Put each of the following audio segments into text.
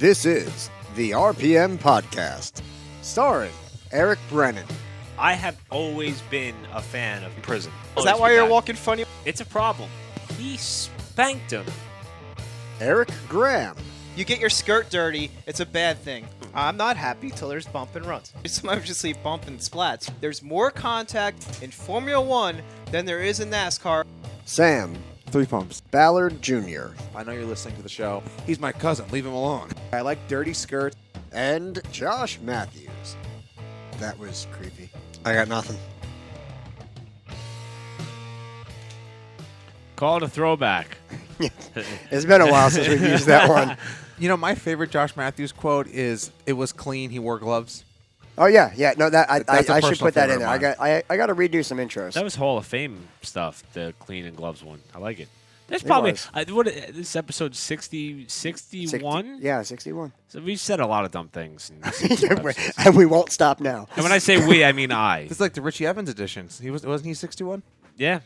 This is the RPM Podcast, starring Eric Brennan. I have always been a fan of prison. Is that why you're walking funny? It's a problem. He spanked him. Eric Graham. You get your skirt dirty, it's a bad thing. I'm not happy till there's bump and runs. It's obviously bump and splats. There's more contact in Formula One than there is in NASCAR. Sam 3 pumps. Ballard Jr. I know you're listening to the show. He's my cousin. Leave him alone. I like dirty skirts. And Josh Matthews. That was creepy. I got nothing. Call it a throwback. It's been a while since we've used that one. You know, my favorite Josh Matthews quote is, "It was clean. He wore gloves." Oh yeah. No, that That's a I should personal put that in favorite there. of mine. I got to redo some intros. That was Hall of Fame stuff, the clean and gloves one. I like it. That's It probably was. this episode 61? 60, yeah, 61. So we've said a lot of dumb things. In 60 episodes. And we won't stop now. And when I say we, I mean I. This is like the Richie Evans editions. Wasn't he 61? Yeah.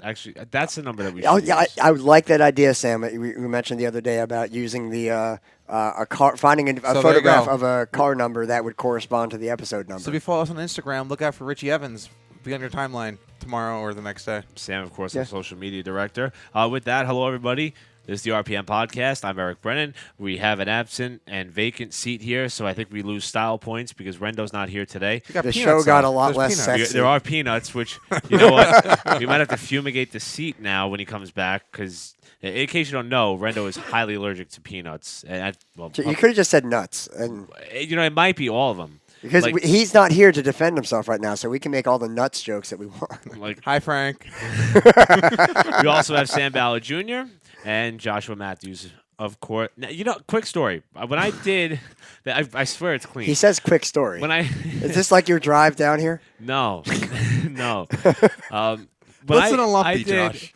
Actually, that's the number that we should Oh yeah, use. I would like that idea, Sam. We mentioned the other day about using the a car, finding a So there you photograph go. of a car number that would correspond to the episode number. So if you follow us on Instagram, look out for Richie Evans. Be on your timeline tomorrow or the next day. Sam, of course, Yeah. our social media director. With that, hello, everybody. This is the RPM Podcast. I'm Eric Brennan. We have an absent and vacant seat here, so I think we lose style points because Rendo's not here today. You got The peanuts show got on. a lot There's less peanuts. sexy. There are peanuts, which, you know what? We might have to fumigate the seat now when he comes back because, in case you don't know, Rendo is highly allergic to peanuts. And You could have just said nuts, and it might be all of them. because Like- he's not here to defend himself right now, so we can make all the nuts jokes that we want. Like, Hi, Frank. we also have Sam Ballard Jr. and Joshua Matthews, of course. Now, quick story. When I did, I swear it's clean. He says, "Quick story." When I Is this like your drive down here? no. When Listen to Lumpy, did, Josh.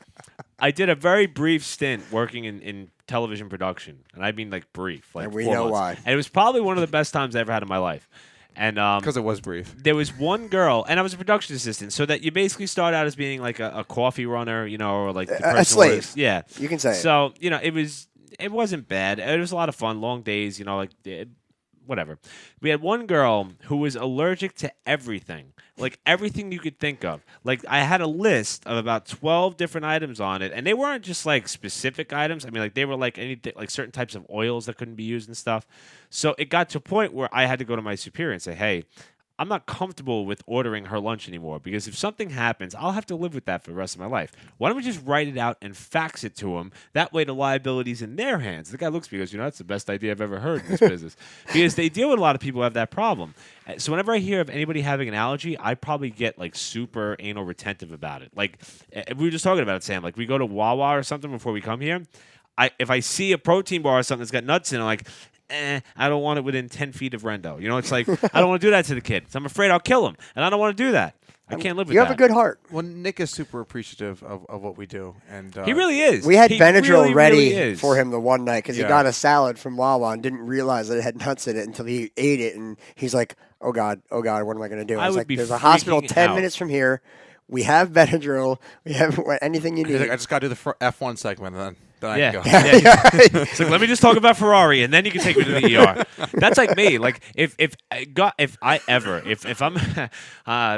I did a very brief stint working in television production, and I mean like brief, like And we 4 know months. why. And it was probably one of the best times I ever had in my life. And Because it was brief. there was one girl, and I was a production assistant, so that you basically start out as being like a coffee runner, or like the person A slave. who is- yeah, You can say it. so it wasn't bad. It was a lot of fun, long days, whatever. We had one girl who was allergic to everything, like everything you could think of. Like I had a list of about 12 different items on it, and they weren't just like specific items. I mean, like they were like anything, like certain types of oils that couldn't be used and stuff. So it got to a point where I had to go to my superior and say, "Hey, I'm not comfortable with ordering her lunch anymore because if something happens, I'll have to live with that for the rest of my life. Why don't we just write it out and fax it to them? That way the liability's in their hands." The guy looks at me and goes, "That's the best idea I've ever heard in this business." Because they deal with a lot of people who have that problem. So whenever I hear of anybody having an allergy, I probably get like super anal retentive about it. Like we were just talking about it, Sam. Like we go to Wawa or something before we come here. If I see a protein bar or something that's got nuts in it, I'm like, I don't want it within 10 feet of Rendo. It's like, I don't want to do that to the kid. So I'm afraid I'll kill him. And I don't want to do that. I can't live with You that. have a good heart. Well, Nick is super appreciative of what we do. And He really is. We had He Benadryl really, ready really is. for him the one night because he Yeah. got a salad from Wawa and didn't realize that it had nuts in it until he ate it, and he's like, "Oh God, what am I going to do?" I was would like, be "There's a hospital freaking 10 out. minutes from here. We have Benadryl. We have anything you He's need." like, I just got to do the F1 segment, and then I Yeah. can go. Yeah. It's like, let me just talk about Ferrari, and then you can take me to the ER. That's like me. Like if I'm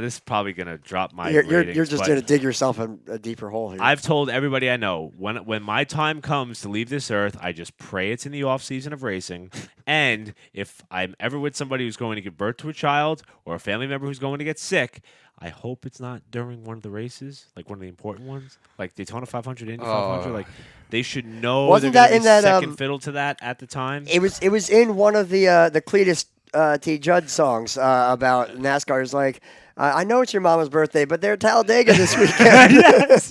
this is probably gonna drop my You're ratings, just but going to dig yourself a deeper hole here. I've told everybody I know when my time comes to leave this earth, I just pray it's in the off season of racing. And if I'm ever with somebody who's going to give birth to a child or a family member who's going to get sick, I hope it's not during one of the races, like one of the important ones, like Daytona 500, Indy 500. Like they should know Wasn't they're that gonna in be that, second fiddle to that at the time. It was in one of the Cletus T. Judd songs about NASCAR. It's like, I know it's your mama's birthday, but they're at Talladega this weekend.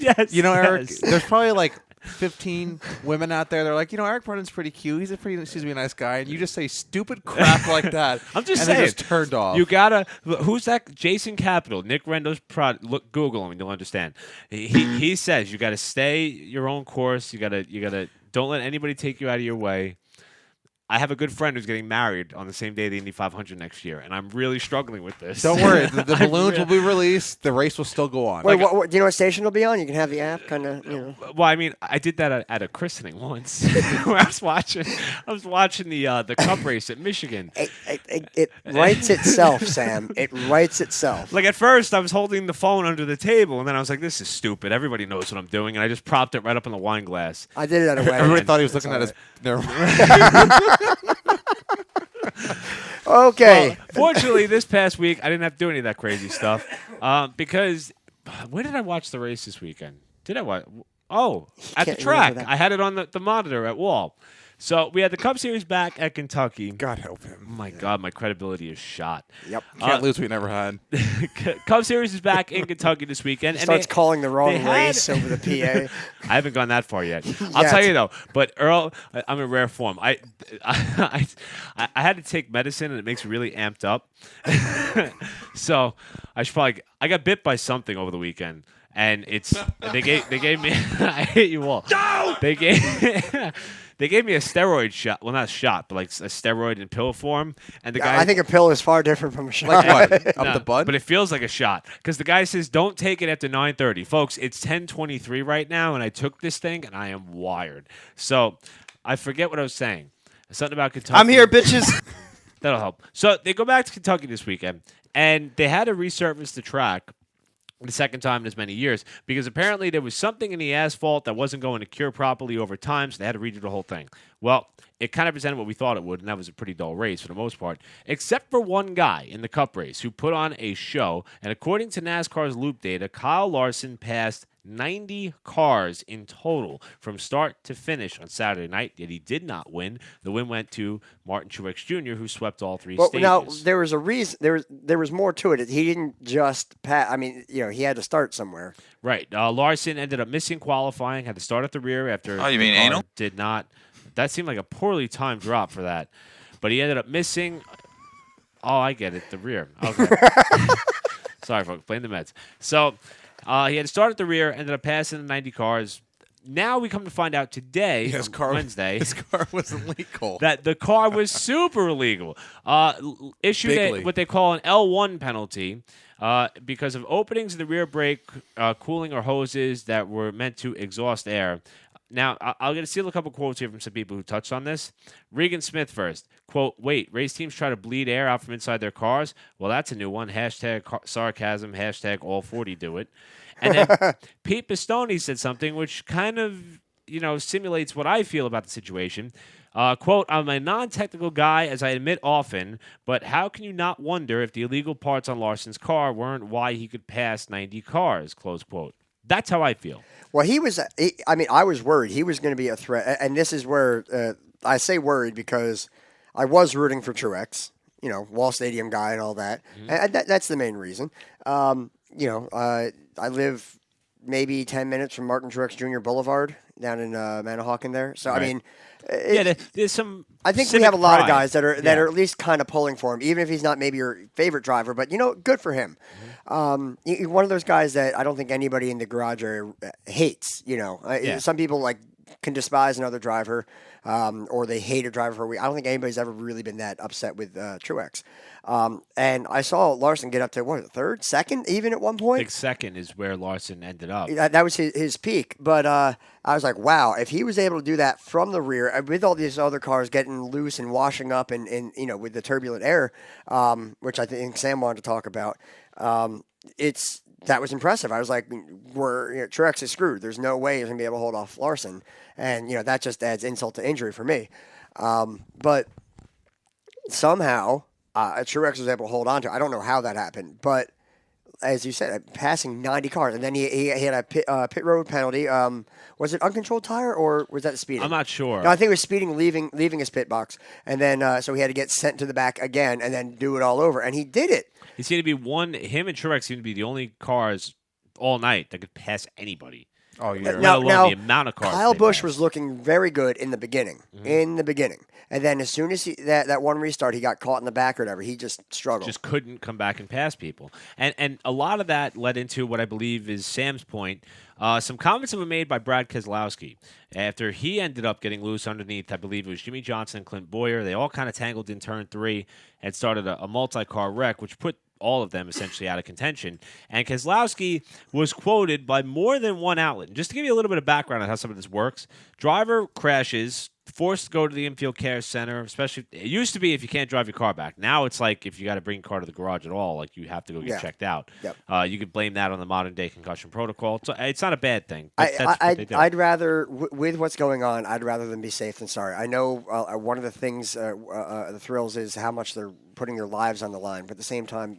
yes. You know, Eric, yes. there's probably like 15 women out there. They're like, Eric Brennan's pretty cute. He's seems to be a nice guy. And you just say stupid crap like that. I'm just and saying. they're just turned off. You gotta. Who's that? Jason Capital, Nick Rendo's product. Look, Google him, and you'll understand. He says you got to stay your own course. You gotta. Don't let anybody take you out of your way. I have a good friend who's getting married on the same day of the Indy 500 next year, and I'm really struggling with this. Don't worry. The balloons will be released. The race will still go on. Wait, what, do you know what station it'll be on? You can have the app, kind of, Well, I mean, I did that at a christening once, where I was watching the Cup race at Michigan. It writes itself, Sam. It writes itself. Like at first, I was holding the phone under the table, and then I was like, "This is stupid. Everybody knows what I'm doing," and I just propped it right up in the wine glass. I did it at a wedding. Everybody thought he was looking at his. Never mind. Okay. Well, fortunately, this past week, I didn't have to do any of that crazy stuff because where did I watch the race this weekend? Did I watch? Oh, at the can't track. remember that. I had it on the monitor at Wall. So we had the Cup Series back at Kentucky. God help him. Oh my God, my credibility is shot. Yep. Can't lose what we never had. Cup Series is back in Kentucky this weekend. And Starts calling the wrong they had- race over the PA. I haven't gone that far yet. I'll tell you though. But Earl, I'm in rare form. I had to take medicine and it makes me really amped up. So I should probably. I got bit by something over the weekend, and they gave me. I hate you all. No. They gave me a steroid shot. Well, not a shot, but like a steroid in pill form. And the guy, I think a pill is far different from a shot. Like what? Up No, the bud? but it feels like a shot because the guy says don't take it after 9:30, folks. It's 10:23 right now, and I took this thing, and I am wired. So I forget what I was saying. Something about Kentucky. I'm here, bitches. That'll help. So they go back to Kentucky this weekend, and they had to resurface the track the second time in as many years because apparently there was something in the asphalt that wasn't going to cure properly over time, so they had to redo the whole thing. Well, it kind of presented what we thought it would, and that was a pretty dull race for the most part, except for one guy in the Cup race who put on a show, and according to NASCAR's loop data, Kyle Larson passed 90 cars in total from start to finish on Saturday night, yet he did not win. The win went to Martin Truex Jr., who swept all three stages. Now, there was a reason. There was more to it. He didn't just pass. I mean, he had to start somewhere. Right. Larson ended up missing qualifying, had to start at the rear after. Oh, you mean anal? Did not. That seemed like a poorly timed drop for that. But he ended up missing. Oh, I get it. The rear. Okay. Sorry, folks. Blame the Mets. So he had to start at the rear, ended up passing the 90 cars. Now we come to find out today, Wednesday, His car was illegal. that the car was super illegal. Issued what they call an L1 penalty because of openings in the rear brake, cooling, or hoses that were meant to exhaust air. Now, I'll get to steal a couple quotes here from some people who touched on this. Regan Smith first. Quote, wait, race teams try to bleed air out from inside their cars? Well, that's a new one. Hashtag sarcasm, hashtag all 40 do it. And then Pete Pistone said something which kind of, simulates what I feel about the situation. Quote, I'm a non-technical guy, as I admit often, but how can you not wonder if the illegal parts on Larson's car weren't why he could pass 90 cars, close quote. That's how I feel. Well, I was worried he was going to be a threat, and this is where I say worried because I was rooting for Truex, Wall Stadium guy and all that, and that's the main reason. I live maybe 10 minutes from Martin Truex Jr. Boulevard down in Manahawkin there, so Right. I mean, there's some. I think we civic have a lot of pride. guys that are at least kind of pulling for him, even if he's not maybe your favorite driver. But good for him. One of those guys that I don't think anybody in the garage area hates. Some people can despise another driver, or they hate a driver for a week. I don't think anybody's ever really been that upset with Truex. And I saw Larson get up to third, second, even at one I point. think second is where Larson ended up. That was his peak. But I was like, wow, if he was able to do that from the rear with all these other cars getting loose and washing up and with the turbulent air, which I think Sam wanted to talk about, that was impressive. I was like, Truex is screwed. There's no way he's going to be able to hold off Larson. And, that just adds insult to injury for me. But somehow Truex was able to hold on to it. I don't know how that happened. But as you said, passing 90 cars. And then he had a pit road penalty. Was it uncontrolled tire or was that speeding? I'm not sure. No, I think it was speeding, leaving his pit box. And then so he had to get sent to the back again and then do it all over. And he did it. He seemed to be him and Truex seemed to be the only cars all night that could pass anybody. Oh, yeah. Let alone the amount of cars. Kyle they Busch passed. was looking very good in the beginning. And then as soon as that one restart, he got caught in the back or whatever, he just struggled. Just couldn't come back and pass people. And a lot of that led into what I believe is Sam's point. Some comments that were made by Brad Keselowski after he ended up getting loose underneath, I believe it was Jimmy Johnson and Clint Boyer. They all kind of tangled in turn 3 and started a multi-car wreck, which put all of them essentially out of contention. And Keselowski was quoted by more than one outlet. And just to give you a little bit of background on how some of this works, driver crashes, forced to go to the infield care center, especially it used to be if you can't drive your car back. Now it's like if you got to bring your car to the garage at all, like you have to go get checked out. Yep. You could blame that on the modern day concussion protocol. So it's not a bad thing. That's what they do. I'd rather, with what's going on, I'd rather them be safe than sorry. I know one of the things, the thrills is how much they're putting their lives on the line, but at the same time,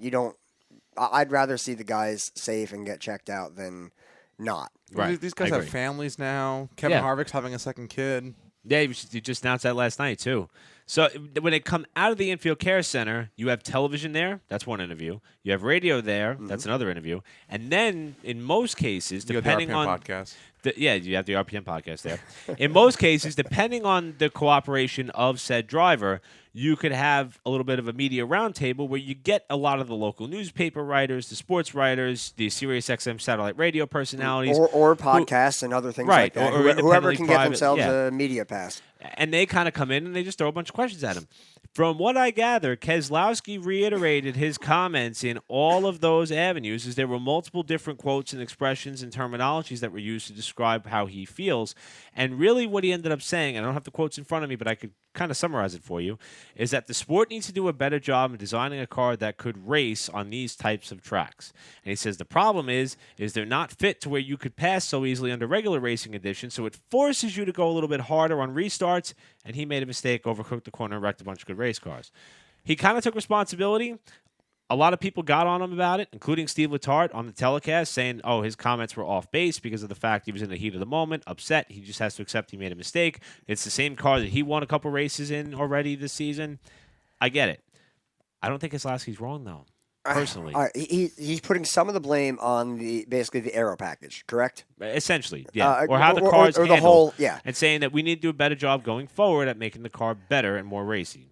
I'd rather see the guys safe and get checked out than not. Right. These guys have families now. Kevin Harvick's having a second kid. Yeah, you just announced that last night, too. So when they come out of the infield care center, you have television there. That's one interview. You have radio there. That's another interview. And then, in most cases, depending on podcast. You have the RPM podcast there. In most cases, depending on the cooperation of said driver, you could have a little bit of a media roundtable where you get a lot of the local newspaper writers, the sports writers, the Sirius XM satellite radio personalities. Or podcasts and other things like that. Or whoever can get private, themselves a media pass. And they kind of come in and they just throw a bunch of questions at him. From what I gather, Keselowski reiterated his comments in all of those avenues as there were multiple different quotes and expressions and terminologies that were used to describe how he feels. And really what he ended up saying, I don't have the quotes in front of me, but I could kind of summarize it for you, is that the sport needs to do a better job in designing a car that could race on these types of tracks. And he says the problem is they're not fit to where you could pass so easily under regular racing conditions, so it forces you to go a little bit harder on restarts, and he made a mistake, overcooked the corner, and wrecked a bunch of good race cars. He kind of took responsibility. A lot of people got on him about it, including Steve Letarte on the telecast, saying, his comments were off base because of the fact he was in the heat of the moment, upset. He just has to accept he made a mistake. It's the same car that he won a couple races in already this season. I get it. I don't think Keselowski's wrong, though, personally. He's putting some of the blame on basically the aero package, correct? Essentially, yeah. Or how the car is handled. The whole, yeah. And saying that we need to do a better job going forward at making the car better and more racy.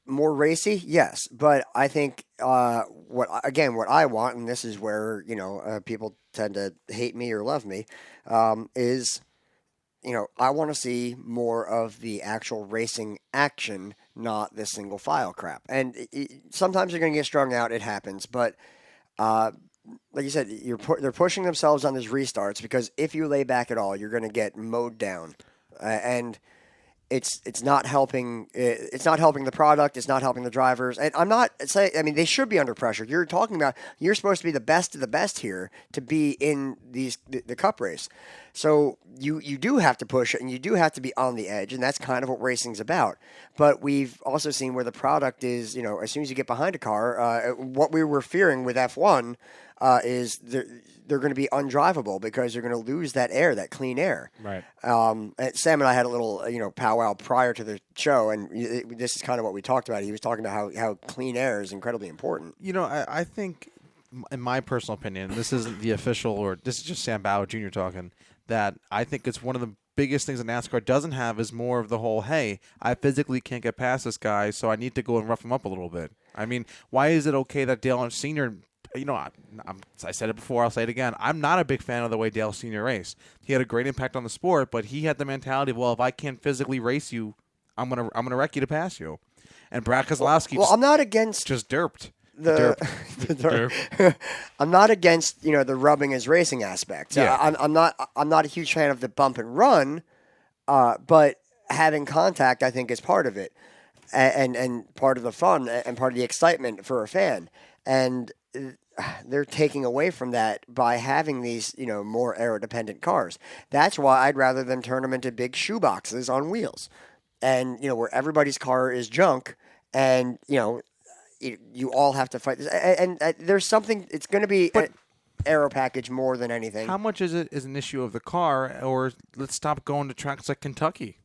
More racy, yes, but I think what I want, and this is where people tend to hate me or love me, is I want to see more of the actual racing action, not this single file crap. And sometimes you're going to get strung out; it happens. But like you said, they're pushing themselves on these restarts because if you lay back at all, you're going to get mowed down, and it's not helping. It's not helping the product. It's not helping the drivers. And I'm not saying. I mean, they should be under pressure. You're talking about you're supposed to be the best of the best here to be in the Cup race. So you do have to push it, and you do have to be on the edge, and that's kind of what racing's about. But we've also seen where the product is. As soon as you get behind a car, what we were fearing with F1 is they're going to be undrivable because you're going to lose that air, that clean air. Right. Sam and I had a little powwow prior to the show, and this is kind of what we talked about. He was talking about how clean air is incredibly important. I think, in my personal opinion, this isn't the official, or this is just Sam Bauer Jr. talking, that I think it's one of the biggest things that NASCAR doesn't have is more of the whole, hey, I physically can't get past this guy, so I need to go and rough him up a little bit. I mean, why is it okay that Dale Sr., I said it before, I'll say it again, I'm not a big fan of the way Dale Sr. raced. He had a great impact on the sport, but he had the mentality of, well, if I can't physically race you, I'm gonna wreck you to pass you. And Brad Keselowski I'm not against just derped. the derp. I'm not against the rubbing as racing aspect. Yeah. I'm not a huge fan of the bump and run, but having contact I think is part of it, and part of the fun and part of the excitement for a fan. And they're taking away from that by having these more aero-dependent cars. That's why I'd rather them turn them into big shoeboxes on wheels, and where everybody's car is junk, and you all have to fight this. And there's something. It's going to be an aero package more than anything. How much is it is an issue of the car, or let's stop going to tracks like Kentucky?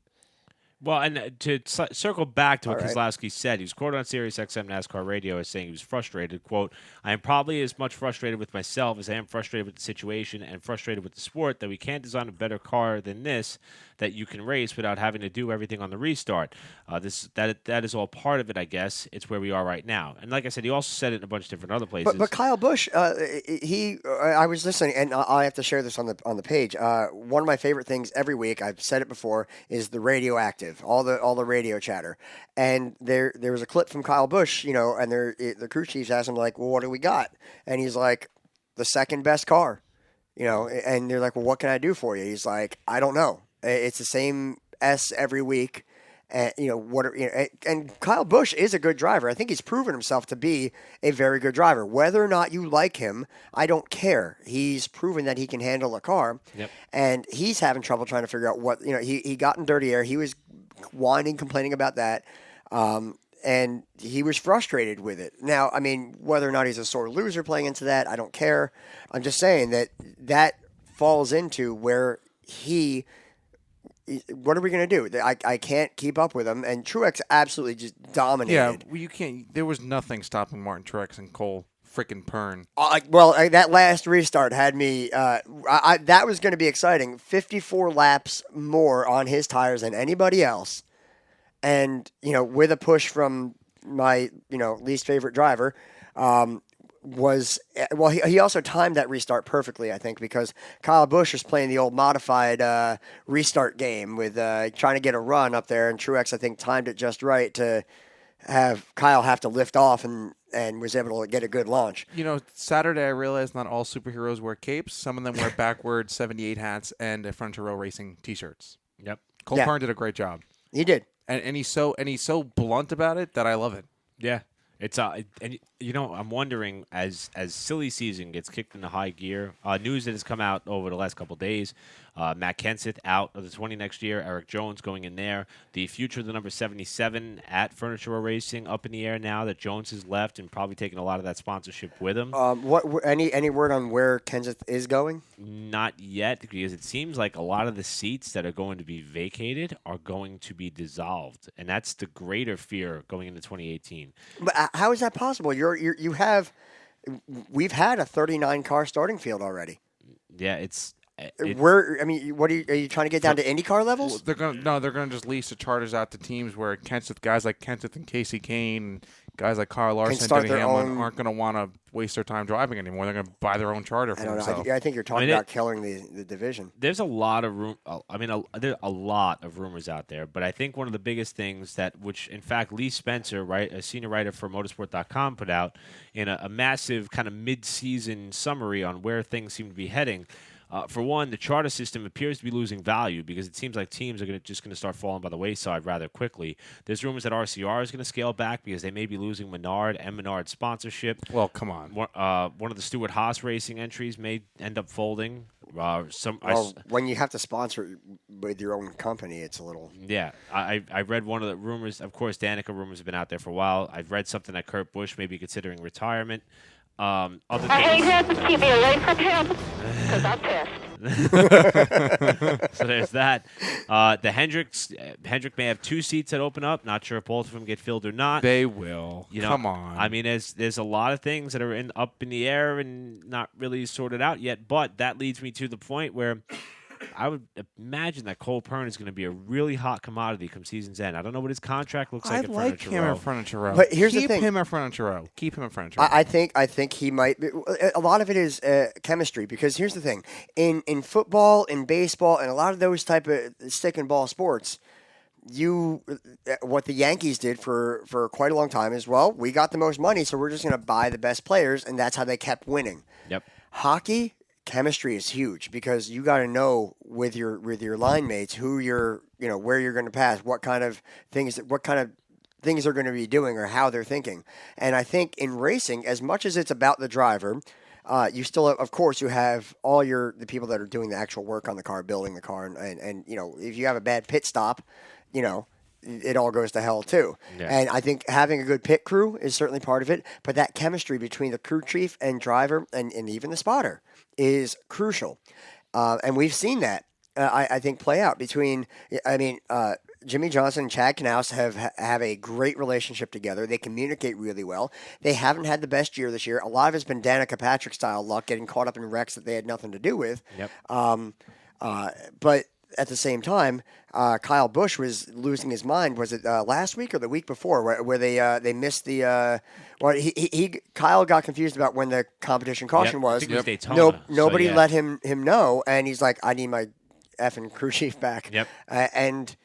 Well, and to circle back to what All right. Keselowski said, he was quoted on Sirius XM NASCAR radio as saying he was frustrated. Quote, I am probably as much frustrated with myself as I am frustrated with the situation and frustrated with the sport that we can't design a better car than this that you can race without having to do everything on the restart. That is all part of it, I guess. It's where we are right now. And like I said, he also said it in a bunch of different other places. But Kyle Busch, I was listening, and I have to share this on the page. One of my favorite things every week, I've said it before, is the radioactive, all the radio chatter. And there was a clip from Kyle Busch, and the crew chiefs asked him like, well, what do we got? And he's like, the second best car, And they're like, well, what can I do for you? He's like, I don't know. It's the same S every week. And and Kyle Busch is a good driver. I think he's proven himself to be a very good driver. Whether or not you like him, I don't care. He's proven that he can handle a car. Yep. And he's having trouble trying to figure out what, he got in dirty air. He was whining, complaining about that. And he was frustrated with it. Now, I mean, whether or not he's a sore loser playing into that, I don't care. I'm just saying that falls into where what are we going to do? I can't keep up with him. And Truex absolutely just dominated. Yeah, well, you can't. There was nothing stopping Martin Truex and Cole freaking Pern. That last restart had me. That was going to be exciting. 54 laps more on his tires than anybody else, and with a push from my least favorite driver. He also timed that restart perfectly, I think, because Kyle Busch was playing the old modified restart game with trying to get a run up there, and Truex, I think, timed it just right to have Kyle have to lift off and was able to get a good launch. Saturday I realized not all superheroes wear capes. Some of them wear backward 78 hats and a Frontier Row Racing T-shirts. Yep. Cole Pern did a great job. He did. And he's so blunt about it that I love it. Yeah. It's I'm wondering as silly season gets kicked into high gear. News that has come out over the last couple of days. Matt Kenseth out of the 20 next year. Eric Jones going in there. The future of the number 77 at Furniture Row Racing up in the air now that Jones has left and probably taking a lot of that sponsorship with him. Any word on where Kenseth is going? Not yet, because it seems like a lot of the seats that are going to be vacated are going to be dissolved, and that's the greater fear going into 2018. But how is that possible? We've had a 39 car starting field already. Yeah, what are you trying to get down to IndyCar levels? They're gonna just lease the charters out to teams where guys like Kenseth and Casey Kane, and guys like Kyle Larson and Denny Hamlin aren't gonna want to waste their time driving anymore. They're gonna buy their own charter for themselves. I think you're talking about killing the division. There's a lot of there's a lot of rumors out there, but I think one of the biggest things which in fact Lee Spencer, a senior writer for Motorsport.com, put out in a massive kind of mid-season summary on where things seem to be heading. For one, the charter system appears to be losing value because it seems like teams are just going to start falling by the wayside rather quickly. There's rumors that RCR is going to scale back because they may be losing Menard and Menard sponsorship. Well, come on. One of the Stewart Haas Racing entries may end up folding. When you have to sponsor with your own company, it's a little... Yeah. I read one of the rumors. Of course, Danica rumors have been out there for a while. I've read something that Kurt Busch may be considering retirement. I hate him. Keep me away from him because I'm pissed. So there's that. The Hendrick may have 2 seats that open up. Not sure if both of them get filled or not. They will. Come on. I mean, there's a lot of things that are up in the air and not really sorted out yet. But that leads me to the point where I would imagine that Cole Pern is going to be a really hot commodity come season's end. I don't know what his contract looks like. I like him in Furniture Row. But here's the thing. Keep him in Furniture Row. Keep him in Furniture Row. I think he might be. A lot of it is chemistry, because here's the thing. In football, in baseball, and a lot of those type of stick and ball sports, what the Yankees did for quite a long time is, well, we got the most money, so we're just going to buy the best players, and that's how they kept winning. Yep. Hockey, chemistry is huge, because you got to know with your line mates who where you're going to pass, what kind of things they're going to be doing or how they're thinking. And I think in racing, as much as it's about the driver, you still have, of course, you have all the people that are doing the actual work on the car, building the car, and if you have a bad pit stop, it all goes to hell too. Yeah. And I think having a good pit crew is certainly part of it, but that chemistry between the crew chief and driver and even the spotter is crucial. And we've seen that, I think, play out between, Jimmy Johnson and Chad Knaus have a great relationship together. They communicate really well. They haven't had the best year this year. A lot of it's been Danica Patrick style luck, getting caught up in wrecks that they had nothing to do with. Yep. But at the same time, Kyle Busch was losing his mind. Was it last week or the week before where they missed the? Kyle got confused about when the competition caution was. I think it was Daytona. Nobody So, yeah. let him know, and he's like, "I need my effing crew chief back." Yep. And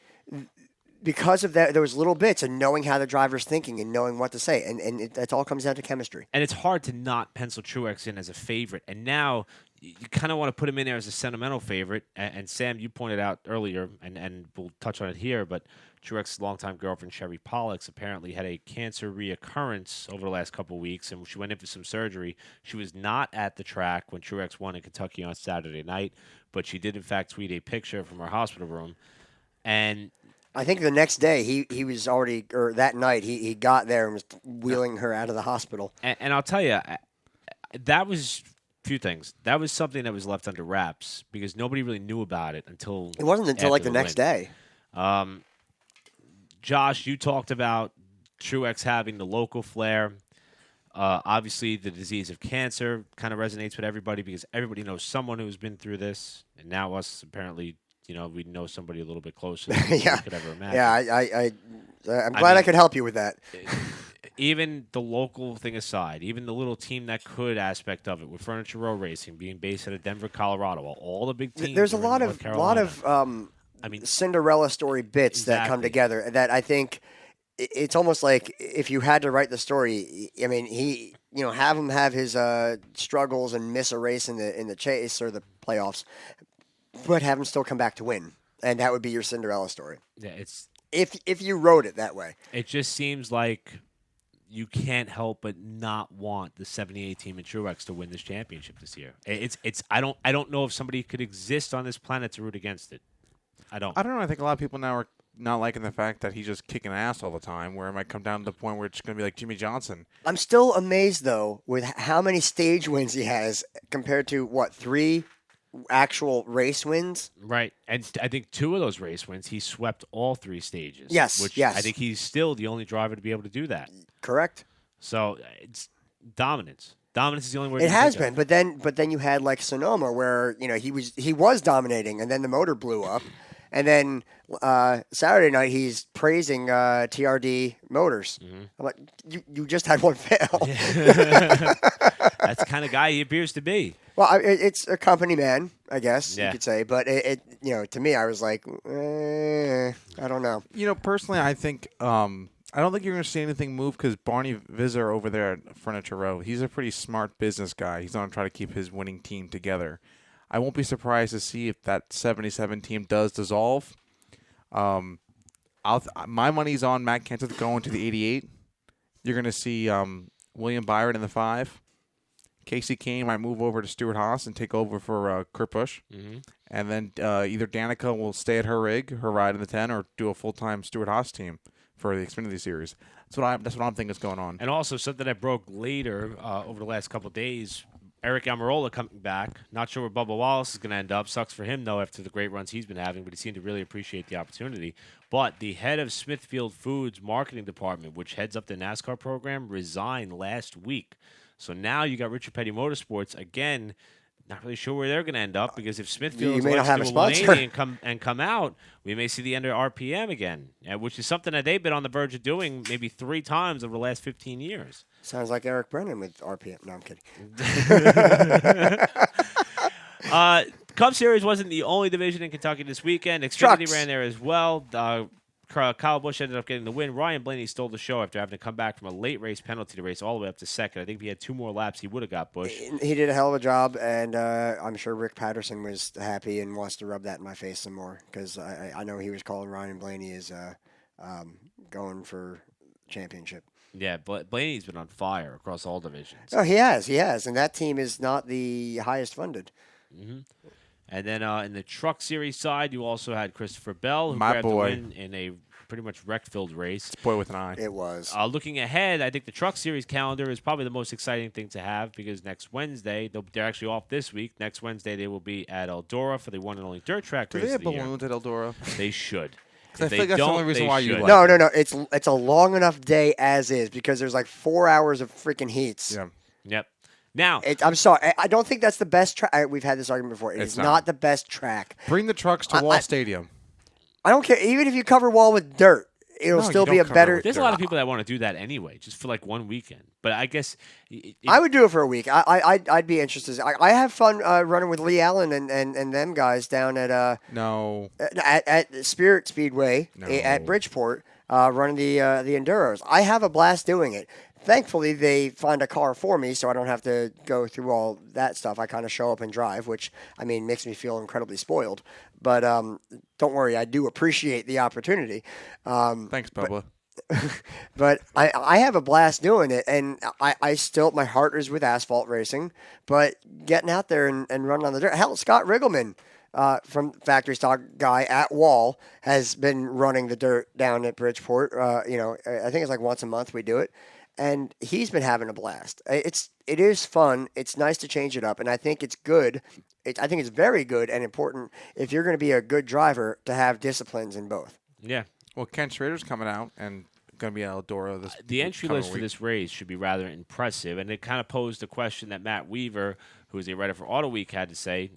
because of that, those little bits and knowing how the driver's thinking and knowing what to say, and it all comes down to chemistry. And it's hard to not pencil Truex in as a favorite. And now you kind of want to put him in there as a sentimental favorite. And Sam, you pointed out earlier, and we'll touch on it here, but Truex's longtime girlfriend, Sherry Pollux, apparently had a cancer reoccurrence over the last couple of weeks, and she went in for some surgery. She was not at the track when Truex won in Kentucky on Saturday night, but she did, in fact, tweet a picture from her hospital room. And I think the next day he was already, or that night he got there and was wheeling her out of the hospital. And I'll tell you, that was a few things. That was something that was left under wraps because nobody really knew about it until It wasn't until after like the next win. day. Josh, you talked about Truex having the local flair. Obviously, the disease of cancer kind of resonates with everybody because everybody knows someone who's been through this, and now us apparently. We know somebody a little bit closer than we could ever imagine. Yeah, I'm glad I could help you with that. Even the local thing aside, even the little team that could aspect of it with Furniture Row Racing being based out of Denver, Colorado, all the big teams. There's a are in lot North of Carolina. Cinderella story bits that come Exactly. together that I think it's almost like if you had to write the story. I mean, have him have his struggles and miss a race in the chase or the playoffs. But have him still come back to win, and that would be your Cinderella story. Yeah, it's if you wrote it that way. It just seems like you can't help but not want the 78 team in Truex to win this championship this year. I don't know if somebody could exist on this planet to root against it. I don't know. I think a lot of people now are not liking the fact that he's just kicking ass all the time, where it might come down to the point where it's going to be like Jimmy Johnson. I'm still amazed though with how many stage wins he has compared to 3 actual race wins. Right, and I think 2 of those race wins, he swept all 3 stages. Yes, which yes. I think he's still the only driver to be able to do that. Correct. So it's dominance. Dominance is the only word. It has been, but then you had like Sonoma, where he was dominating, and then the motor blew up, and then Saturday night he's praising TRD Motors. Mm-hmm. I'm like, you just had one fail. That's the kind of guy he appears to be. Well, it's a company man, I guess Yeah. you could say, but it to me, I was like, I don't know. Personally, I think I don't think you're going to see anything move because Barney Visser over there at Furniture Row, he's a pretty smart business guy. He's going to try to keep his winning team together. I won't be surprised to see if that 77 team does dissolve. My money's on Matt Kenseth going to the 88. You're going to see William Byron in the 5. Casey Kane might move over to Stuart Haas and take over for Kurt Busch. Mm-hmm. And then either Danica will stay at her rig, her ride in the 10, or do a full-time Stuart Haas team for the Xfinity Series. That's what I'm thinking is going on. And also something that broke later over the last couple of days, Eric Almirola coming back. Not sure where Bubba Wallace is going to end up. Sucks for him, though, after the great runs he's been having, but he seemed to really appreciate the opportunity. But the head of Smithfield Foods marketing department, which heads up the NASCAR program, resigned last week. So now you got Richard Petty Motorsports again. Not really sure where they're going to end up because if Smithfield may not have a do sponsor. 180 and come out, we may see the end of RPM again, which is something that they've been on the verge of doing maybe 3 times over the last 15 years. Sounds like Eric Brennan with RPM. No, I'm kidding. Cup Series wasn't the only division in Kentucky this weekend. Xfinity Trucks. ran there as well. Kyle Busch ended up getting the win. Ryan Blaney stole the show after having to come back from a late race penalty to race all the way up to second. I think if he had 2 more laps, he would have got Busch. He did a hell of a job, and I'm sure Rick Patterson was happy and wants to rub that in my face some more because I know he was calling Ryan Blaney as going for championship. Yeah, Blaney's been on fire across all divisions. Oh, he has, and that team is not the highest funded. Mm-hmm. And then in the Truck Series side, you also had Christopher Bell, who My grabbed boy. the win in a pretty much wreck-filled race. Boy with an eye. It was. Looking ahead, I think the Truck Series calendar is probably the most exciting thing to have because next Wednesday, they're actually off this week. Next Wednesday, they will be at Eldora for the one and only dirt track Do race they have of the year. balloons at Eldora? They should. 'Cause I If they think that's the don't, only reason they why you should. like No. It's a long enough day as is because there's like 4 hours of freaking heats. Yeah. Yep. Now, I'm sorry. I don't think that's the best track. We've had this argument before. It's It's not. not the best track. Bring the trucks to Wall Stadium. I don't care. Even if you cover wall with dirt, it'll No, still you be a don't cover better. with there's a lot of people that want to do that anyway, just for like one weekend. But I guess I would do it for a week. I'd be interested. I have fun running with Lee Allen and them guys down at No. at Spirit Speedway No. at Bridgeport running the enduros. I have a blast doing it. Thankfully, they find a car for me, so I don't have to go through all that stuff. I kind of show up and drive, which I mean makes me feel incredibly spoiled. But don't worry, I do appreciate the opportunity. Thanks, Bubba. But I have a blast doing it, and I still, my heart is with asphalt racing, but getting out there and running on the dirt. Hell, Scott Riggleman from Factory Stock Guy at Wall has been running the dirt down at Bridgeport. I think it's like once a month we do it, and he's been having a blast. It is fun. It's nice to change it up, and I think it's good. I think it's very good and important if you're going to be a good driver to have disciplines in both. yeah. Well, Ken Schrader's coming out and going to be at Eldora this The entry coming list for week. this race should be rather impressive, and it kind of posed a question that Matt Weaver, who is a writer for Auto Week, had to say.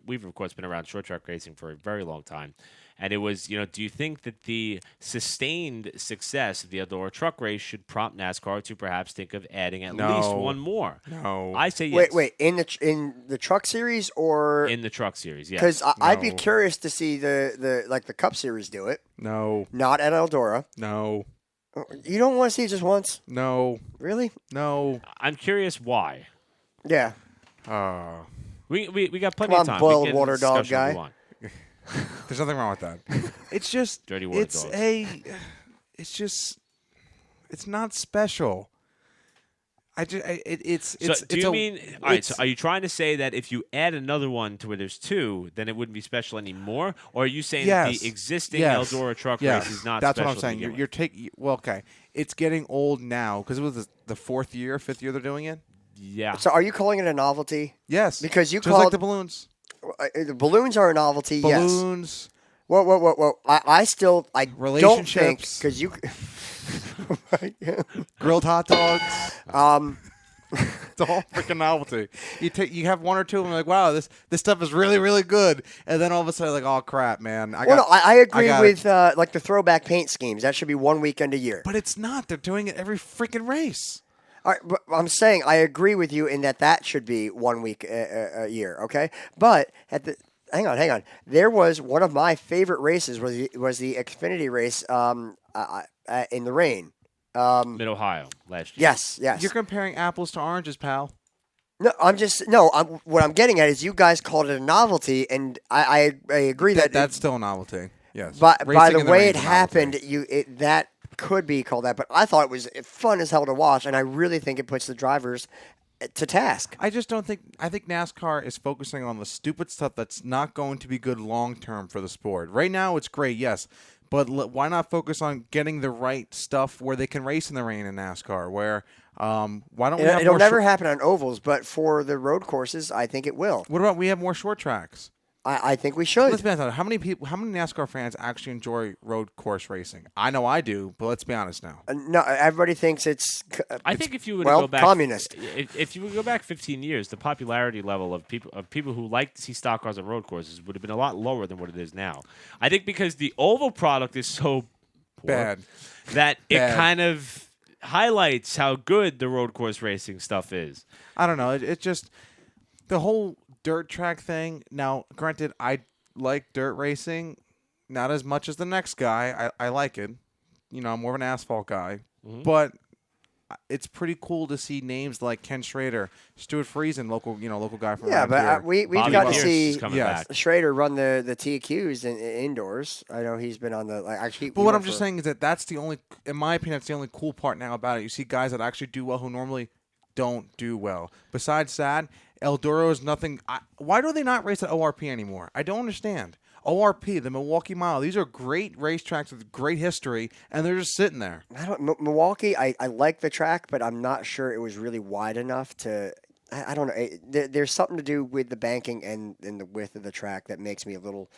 Weaver, of course, been around short track racing for a very long time, and it was, do you think that the sustained success of the Eldora Truck Race should prompt NASCAR to perhaps think of adding at No. least one more? No. I say yes. Wait, in the truck series or In the Truck Series, yes. because I'd be No. curious to see the Cup Series do it. No. Not at Eldora. No. You don't want to see it just once, No. really? No. I'm curious why. Yeah. We got plenty Come of on, time. boiled We can water dog discussion if we guy. want. There's nothing wrong with that. It's just Dirty water it's dogs. it's not special. It's Do you mean? All right. So, are you trying to say that if you add another one to where there's two, then it wouldn't be special anymore? Or are you saying that Yes. the existing Yes. Eldora Truck Yes. Race is not That's special? what I'm saying. to begin You're with? taking well, okay. It's getting old now because it was the fifth year they're doing it. Yeah. So are you calling it a novelty? Yes, Because you just like called- the balloons. The balloons are a novelty. Yes. Balloons. Whoa. I don't think Relationships. because you. Grilled hot dogs. It's a whole freaking novelty. You have one or two, and you're like, wow, this stuff is really, really good. And then all of a sudden, like, oh crap, man. I agree got with like the throwback paint schemes. That should be one weekend a year. But it's not. They're doing it every freaking race. All right, but I'm saying I agree with you in that should be 1 week a year. Okay, but hang on. There was one of my favorite races was the Xfinity race in the rain. Mid Ohio last year. Yes. You're comparing apples to oranges, pal. No, what I'm getting at is you guys called it a novelty, and I agree that That's still a novelty. Yes. But by Racing the in the way rain it is a happened, novelty. that could be called that. But I thought it was fun as hell to watch, and I really think it puts the drivers to task. I just don't think. I think NASCAR is focusing on the stupid stuff that's not going to be good long term for the sport. Right now, it's great, yes, but why not focus on getting the right stuff where they can race in the rain in NASCAR? Where why don't we have It'll more never happen on ovals, but for the road courses, I think it will. What about we have more short tracks? I think we should. Let's be honest. How many NASCAR fans actually enjoy road course racing? I know I do, but let's be honest now. No, everybody thinks it's. I think if you would well, go back, communist. If you would go back 15 years, the popularity level of people who like to see stock cars on road courses would have been a lot lower than what it is now. I think because the oval product is so poor Bad. that it Bad. kind of highlights how good the road course racing stuff is. I don't know. It just the whole dirt track thing. Now, granted, I like dirt racing, not as much as the next guy. I like it. I'm more of an asphalt guy, but it's pretty cool to see names like Ken Schrader, Stuart Friesen, local guy from Yeah, around but here. we've Bobby got to Pierce see is coming yes. back. Schrader run the TQs indoors. I know he's been on the actually. But what I'm just saying is that's the only, in my opinion, that's the only cool part now about it. You see guys that actually do well who normally don't do well. Besides that, Eldora is nothing. Why do they not race at ORP anymore? I don't understand. ORP, the Milwaukee Mile, these are great racetracks with great history, and they're just sitting there. Milwaukee, I like the track, but I'm not sure it was really wide enough to. I don't know. There's something to do with the banking and the width of the track that makes me a little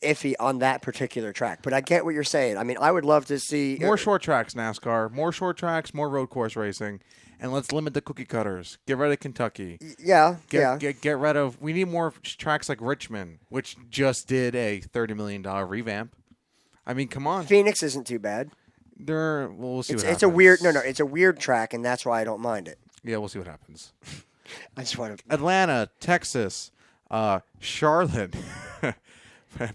iffy on that particular track. But I get what you're saying. I mean, I would love to see More short tracks, NASCAR. More short tracks, more road course racing. And let's limit the cookie cutters. Get rid of Kentucky. Yeah, Get rid of. We need more tracks like Richmond, which just did a $30 million revamp. I mean, come on. Phoenix isn't too bad. We'll see what happens. It's a weird. No, it's a weird track, and that's why I don't mind it. Yeah, we'll see what happens. I just want to. Atlanta, Texas, Charlotte.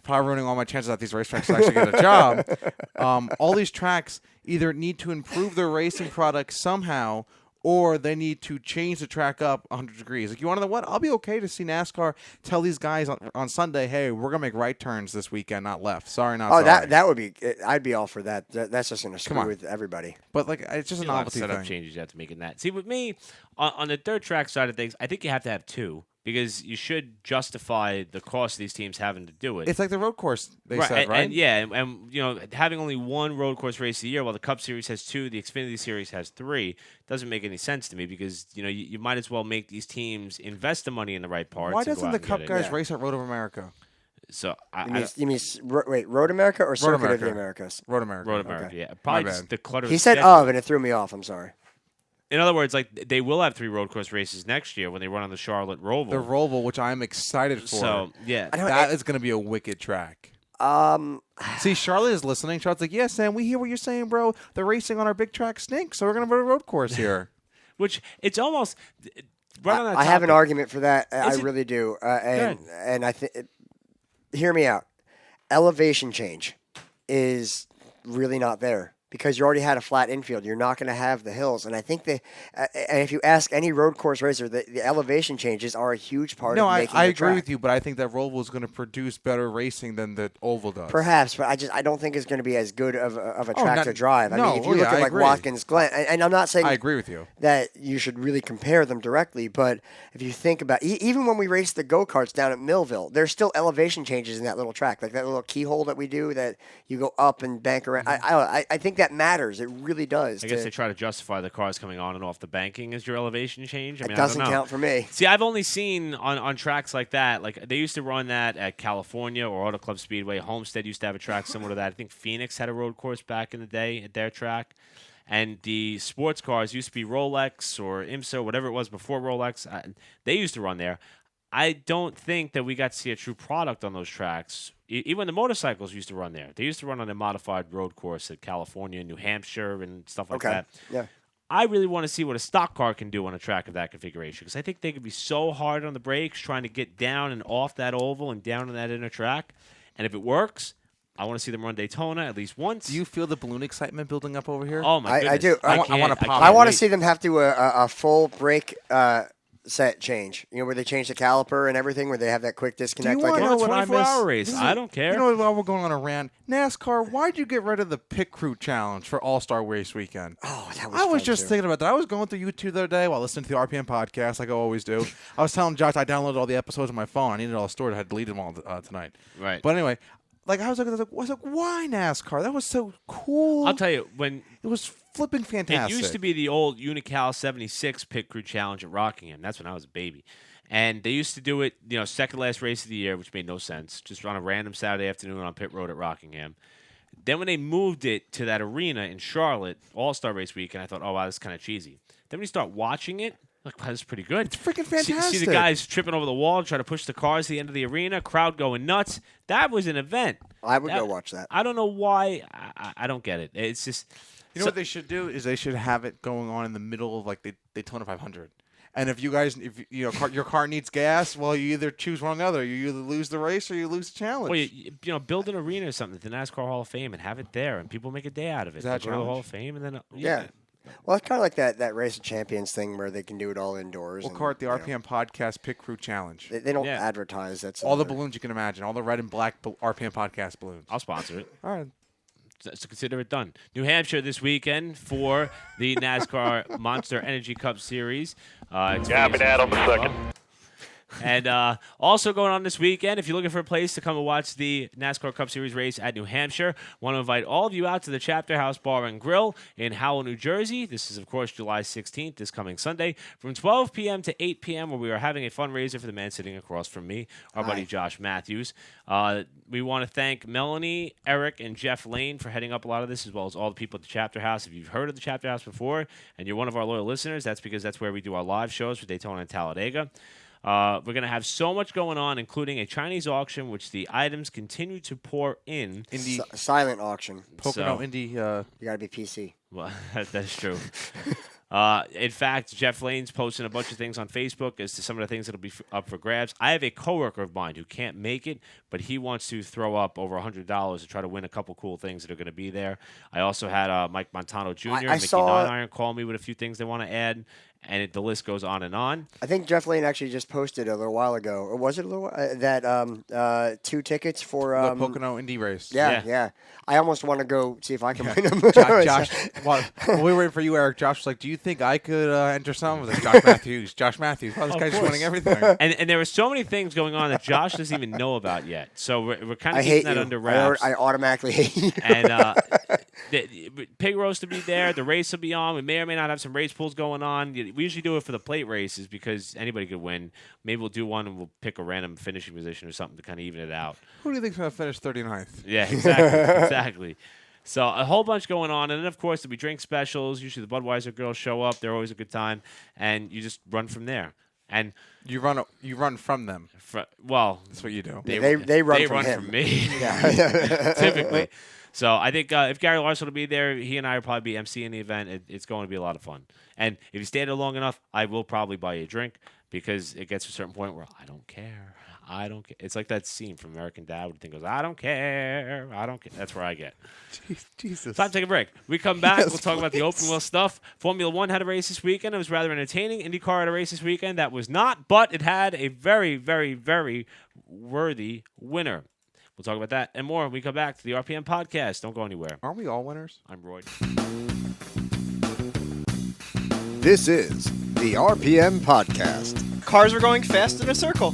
Probably ruining all my chances at these racetracks to actually get a job. All these tracks either need to improve their racing product somehow, or they need to change the track up 100 degrees. Like, you want to know what? I'll be okay to see NASCAR tell these guys on Sunday, hey, we're going to make right turns this weekend, not left. Sorry, not sorry. That would be – I'd be all for that. That's just going to screw with everybody. But, like, it's just a novelty setup thing. changes you have to make in that. See, with me, on the dirt track side of things, I think you have to have two. Because you should justify the cost of these teams having to do it. It's like the road course, they said, right? And you know, having only one road course race a year, while the Cup Series has two, the Xfinity Series has three, doesn't make any sense to me. Because you might as well make these teams invest the money in the right parts. Why doesn't the Cup guys race at Road of America? So you mean Road America or Circuit of the Americas? Road America. Road America. Okay. Yeah, probably just the clutter. He said schedule. and it threw me off. I'm sorry. In other words, like they will have 3 road course races next year when they run on the Charlotte Roval. The Roval, which I'm excited for. So yeah, that is going to be a wicked track. See, Charlotte is listening. Charlotte's like, "Yeah, Sam, we hear what you're saying, bro. The racing on our big track stinks, so we're going to put a road course here." Which it's almost. Right on that I have an argument for that. I it, really do, and I think. Hear me out. Elevation change is really not there. Because you already had a flat infield, you're not going to have the hills, and I think and if you ask any road course racer, the elevation changes are a huge part of making. I the agree track. with you, but I think that Roval is going to produce better racing than the oval does. Perhaps, but I don't think it's going to be as good of a track to drive. I mean, if you look at Watkins Glen, and I'm not saying I agree with you that you should really compare them directly, but if you think about even when we race the go-karts down at Millville, there's still elevation changes in that little track, like that little keyhole that we do that you go up and bank around. I think that matters. It really does. I guess they try to justify the cars coming on and off the banking as your elevation change. I mean, it doesn't I don't know. count for me. See, I've only seen on tracks like that. Like they used to run that at California or Auto Club Speedway. Homestead used to have a track similar to that. I think Phoenix had a road course back in the day at their track. And the sports cars used to be Rolex or IMSA, whatever it was before Rolex. They used to run there. I don't think that we got to see a true product on those tracks. Even the motorcycles used to run there. They used to run on a modified road course at California, New Hampshire, and stuff like that. Yeah. I really want to see what a stock car can do on a track of that configuration because I think they could be so hard on the brakes trying to get down and off that oval and down on that inner track. And if it works, I want to see them run Daytona at least once. Do you feel the balloon excitement building up over here? Oh, my goodness. I do. I want to see them have to do a full brake set change, where they change the caliper and everything, where they have that quick disconnect. Do you want to know what I miss? 24-hour race. I don't care. You know, while we're going on a rant, NASCAR, why'd you get rid of the pit crew challenge for All-Star Race Weekend? Oh, that was I was fun just too. thinking about that. I was going through YouTube the other day while listening to the RPM podcast, like I always do. I was telling Josh I downloaded all the episodes on my phone. I needed it all stored. I had deleted them all tonight. Right. But anyway, like I was like, why NASCAR? That was so cool. I'll tell you, when it was flipping fantastic. It used to be the old Unical 76 pit crew challenge at Rockingham. That's when I was a baby. And they used to do it, second last race of the year, which made no sense. Just on a random Saturday afternoon on pit road at Rockingham. Then when they moved it to that arena in Charlotte, All-Star Race Weekend, I thought, oh, wow, that's kind of cheesy. Then when you start watching it, like, wow, this is pretty good. It's freaking fantastic. See the guys tripping over the wall, trying to push the cars to the end of the arena, crowd going nuts. That was an event. I would go watch that. I don't know why. I don't get it. It's just... You know what they should do is they should have it going on in the middle of like the Daytona 500. And if your car needs gas, well, you either choose one or the other. You either lose the race or you lose the challenge. Well, build an arena or something at the NASCAR Hall of Fame and have it there, and people make a day out of it. Is that go to the Hall of Fame and then yeah. Well, it's kind of like that Race of Champions thing where they can do it all indoors. We'll call it the RPM Podcast Pit Crew Challenge. They don't advertise. That's all the balloons you can imagine. All the red and black RPM Podcast balloons. I'll sponsor it. All right. So consider it done. New Hampshire this weekend for the NASCAR Monster Energy Cup Series. Copy that on the second. And also going on this weekend, if you're looking for a place to come and watch the NASCAR Cup Series race at New Hampshire, want to invite all of you out to the Chapter House Bar and Grill in Howell, New Jersey. This is, of course, July 16th, this coming Sunday, from 12 p.m. to 8 p.m., where we are having a fundraiser for the man sitting across from me, our buddy Josh Matthews. We want to thank Melanie, Eric, and Jeff Lane for heading up a lot of this, as well as all the people at the Chapter House. If you've heard of the Chapter House before and you're one of our loyal listeners, that's because that's where we do our live shows for Daytona and Talladega. We're going to have so much going on, including a Chinese auction, which the items continue to pour in. Silent auction. Pocono Indy. You got to be PC. Well, that's true. In fact, Jeff Lane's posting a bunch of things on Facebook as to some of the things that will be up for grabs. I have a coworker of mine who can't make it, but he wants to throw up over $100 to try to win a couple cool things that are going to be there. I also had Mike Montano Jr. and Mickey Nine Iron call me with a few things they want to add. And the list goes on and on. I think Jeff Lane actually just posted a little while ago, or was it a little that 2 tickets for the Pocono Indy race. Yeah. I almost want to go see if I can win them. Josh, while we were waiting for you, Eric, Josh was like, "Do you think I could enter some?" I was like, "Josh Matthews, Josh Matthews. Wow, this guy's just winning everything." And there were so many things going on that Josh doesn't even know about yet. So we're kind of keeping that under wraps. I automatically hate you. And the pig roast will be there. The race will be on. We may or may not have some race pools going on. We usually do it for the plate races because anybody could win. Maybe we'll do one and we'll pick a random finishing position or something to kind of even it out. Who do you think's going to finish 39th? Yeah, exactly. So a whole bunch going on. And then, of course, there'll be drink specials. Usually the Budweiser girls show up. They're always a good time. And you just run from there. And you run from them. Well, that's what you do. They run from me. Yeah. Typically. So I think if Gary Larson will be there, he and I will probably be emceeing the event. It's going to be a lot of fun. And if you stay there long enough, I will probably buy you a drink because it gets to a certain point where I don't care. It's like that scene from American Dad where he goes, I don't care. That's where I get. Jesus. Time to take a break. We come back. We'll talk about the open wheel stuff. Formula One had a race this weekend. It was rather entertaining. IndyCar had a race this weekend. That was not, but it had a very, very, very worthy winner. We'll talk about that and more when we come back to the RPM podcast. Don't go anywhere. Aren't we all winners? I'm Roy. This is the RPM podcast. Cars were going fast in a circle.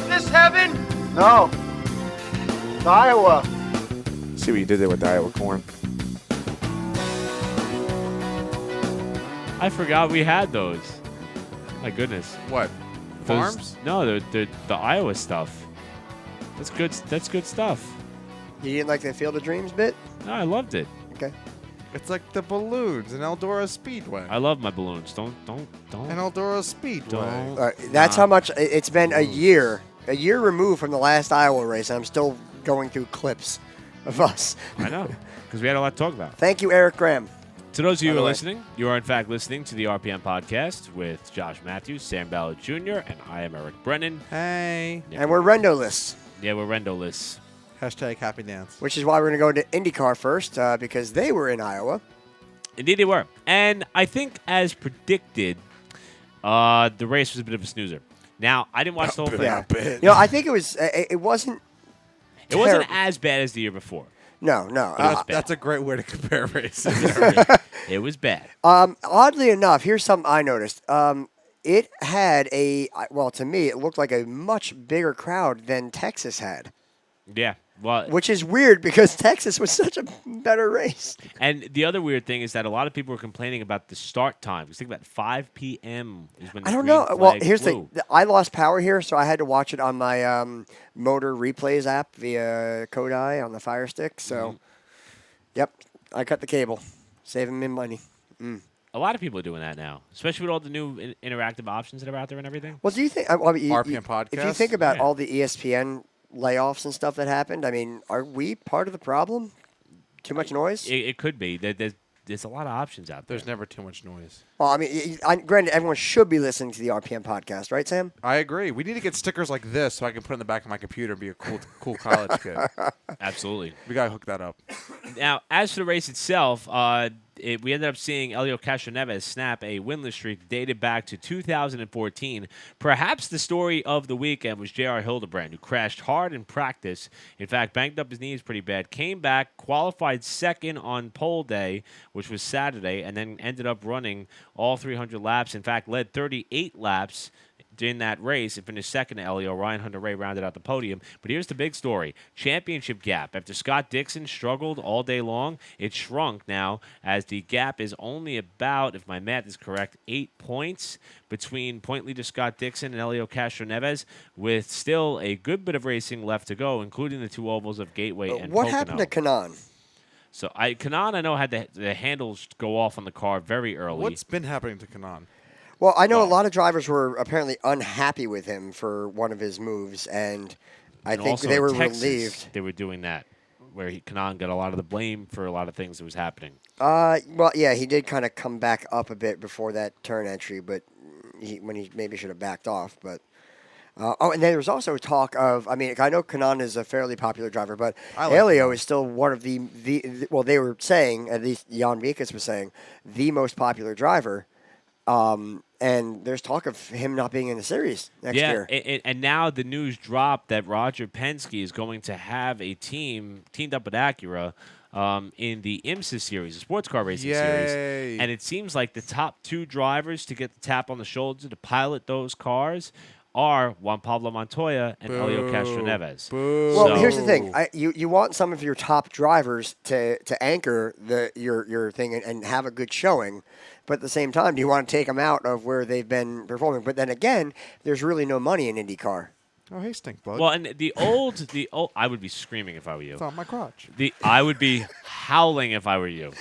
This heaven? No. It's Iowa. See what you did there with the Iowa corn. I forgot we had those. My goodness. What? Farms? No, the Iowa stuff. That's good. That's good stuff. You didn't like the Field of Dreams bit? No, I loved it. Okay. It's like the balloons in Eldora Speedway. I love my balloons. Don't. In Eldora Speedway. That's how much it's been a year removed from the last Iowa race. And I'm still going through clips of us. I know, because we had a lot to talk about. Thank you, Eric Graham. To those of you who are listening, you are in fact listening to the RPM podcast with Josh Matthews, Sam Ballard Jr., and I am Eric Brennan. Hey. And we're Rendoless. Yeah, we're Rendoless. Hashtag happy dance. Which is why we're going to go to IndyCar first, because they were in Iowa. Indeed they were. And I think as predicted, the race was a bit of a snoozer. Now, I didn't watch the whole thing. You know, I think it wasn't as bad as the year before. No. That's a great way to compare races. It was bad. Oddly enough, here's something I noticed. It had to me, it looked like a much bigger crowd than Texas had. Yeah. Well, which is weird because Texas was such a better race. And the other weird thing is that a lot of people were complaining about the start time. Because think about 5 p.m. is when the I don't green know. flag Well, here's flew. the thing. I lost power here, so I had to watch it on my Motor Replays app via Kodai on the Fire Stick. So, Yep, I cut the cable, saving me money. A lot of people are doing that now, especially with all the new interactive options that are out there and everything. Well, do you think RPM podcast? If you think about all the ESPN layoffs and stuff that happened, I mean, are we part of the problem? Too much noise? It could be. There's a lot of options out there. There's never too much noise. Well, I mean, granted, everyone should be listening to the RPM podcast, right, Sam? I agree. We need to get stickers like this so I can put it in the back of my computer and be a cool college kid. Absolutely. We got to hook that up. Now, as for the race itself, we ended up seeing Helio Castroneves snap a winless streak dated back to 2014. Perhaps the story of the weekend was J.R. Hildebrand, who crashed hard in practice. In fact, banged up his knees pretty bad. Came back, qualified second on pole day, which was Saturday, and then ended up running all 300 laps. In fact, led 38 laps in that race and finished second to Helio. Ryan Hunter-Reay rounded out the podium. But here's the big story. Championship gap. After Scott Dixon struggled all day long, it shrunk now as the gap is only about, if my math is correct, 8 points between point leader Scott Dixon and Helio Castroneves, with still a good bit of racing left to go, including the 2 ovals of Gateway and What Pocono. happened to Kanan? So Kanan, I know, had the handles go off on the car very early. What's been happening to Kanan? Well, I know a lot of drivers were apparently unhappy with him for one of his moves, and I think also they in were Texas, relieved. They were doing that, where Kanan got a lot of the blame for a lot of things that was happening. Well, yeah, he did kind of come back up a bit before that turn entry, but when he maybe should have backed off. But and then there was also talk of, I mean, I know Kanan is a fairly popular driver, but Helio is still one of the well, they were saying, at least Jan Vikas was saying, the most popular driver. And there's talk of him not being in the series next year. And now the news dropped that Roger Penske is going to have a team teamed up with Acura in the IMSA series, the sports car racing series. And it seems like the top 2 drivers to get the tap on the shoulder to pilot those cars are Juan Pablo Montoya and Helio Castroneves. Well, here's the thing: you want some of your top drivers to anchor your thing and have a good showing, but at the same time, do you want to take them out of where they've been performing? But then again, there's really no money in IndyCar. Oh, hey, stink bug. Well, and the old, I would be screaming if I were you. It's on my crotch. I would be howling if I were you.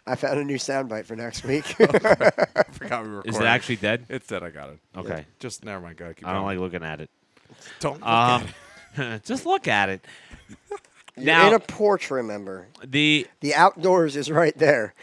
I found a new soundbite for next week. I forgot we were recording. Is it actually dead? It's dead. I got it. Okay. Yeah, just never mind. Go ahead. Keep I don't going. like looking at it. Don't look at it. Just look at it. You're in a porch, remember. The outdoors is right there.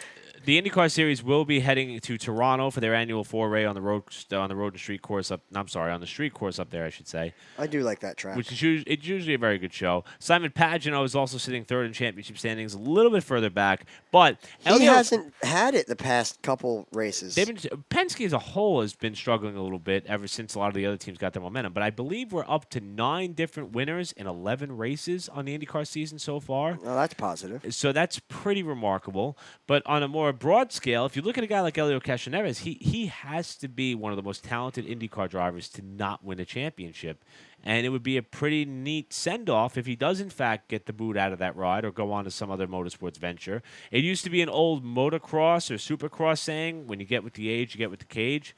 The IndyCar Series will be heading to Toronto for their annual foray on the road and street course up. I'm sorry, on the street course up there, I should say. I do like that track. Which is it's usually a very good show. Simon Pagenaud is also sitting third in championship standings, a little bit further back, but he hasn't had it the past couple races. Penske as a whole has been struggling a little bit ever since a lot of the other teams got their momentum. But I believe we're up to 9 different winners in 11 races on the IndyCar season so far. Well, that's positive. So that's pretty remarkable. But on a more broad scale, if you look at a guy like Helio Castroneves, he has to be one of the most talented IndyCar drivers to not win a championship. And it would be a pretty neat send-off if he does, in fact, get the boot out of that ride or go on to some other motorsports venture. It used to be an old motocross or supercross saying, when you get with the age, you get with the cage.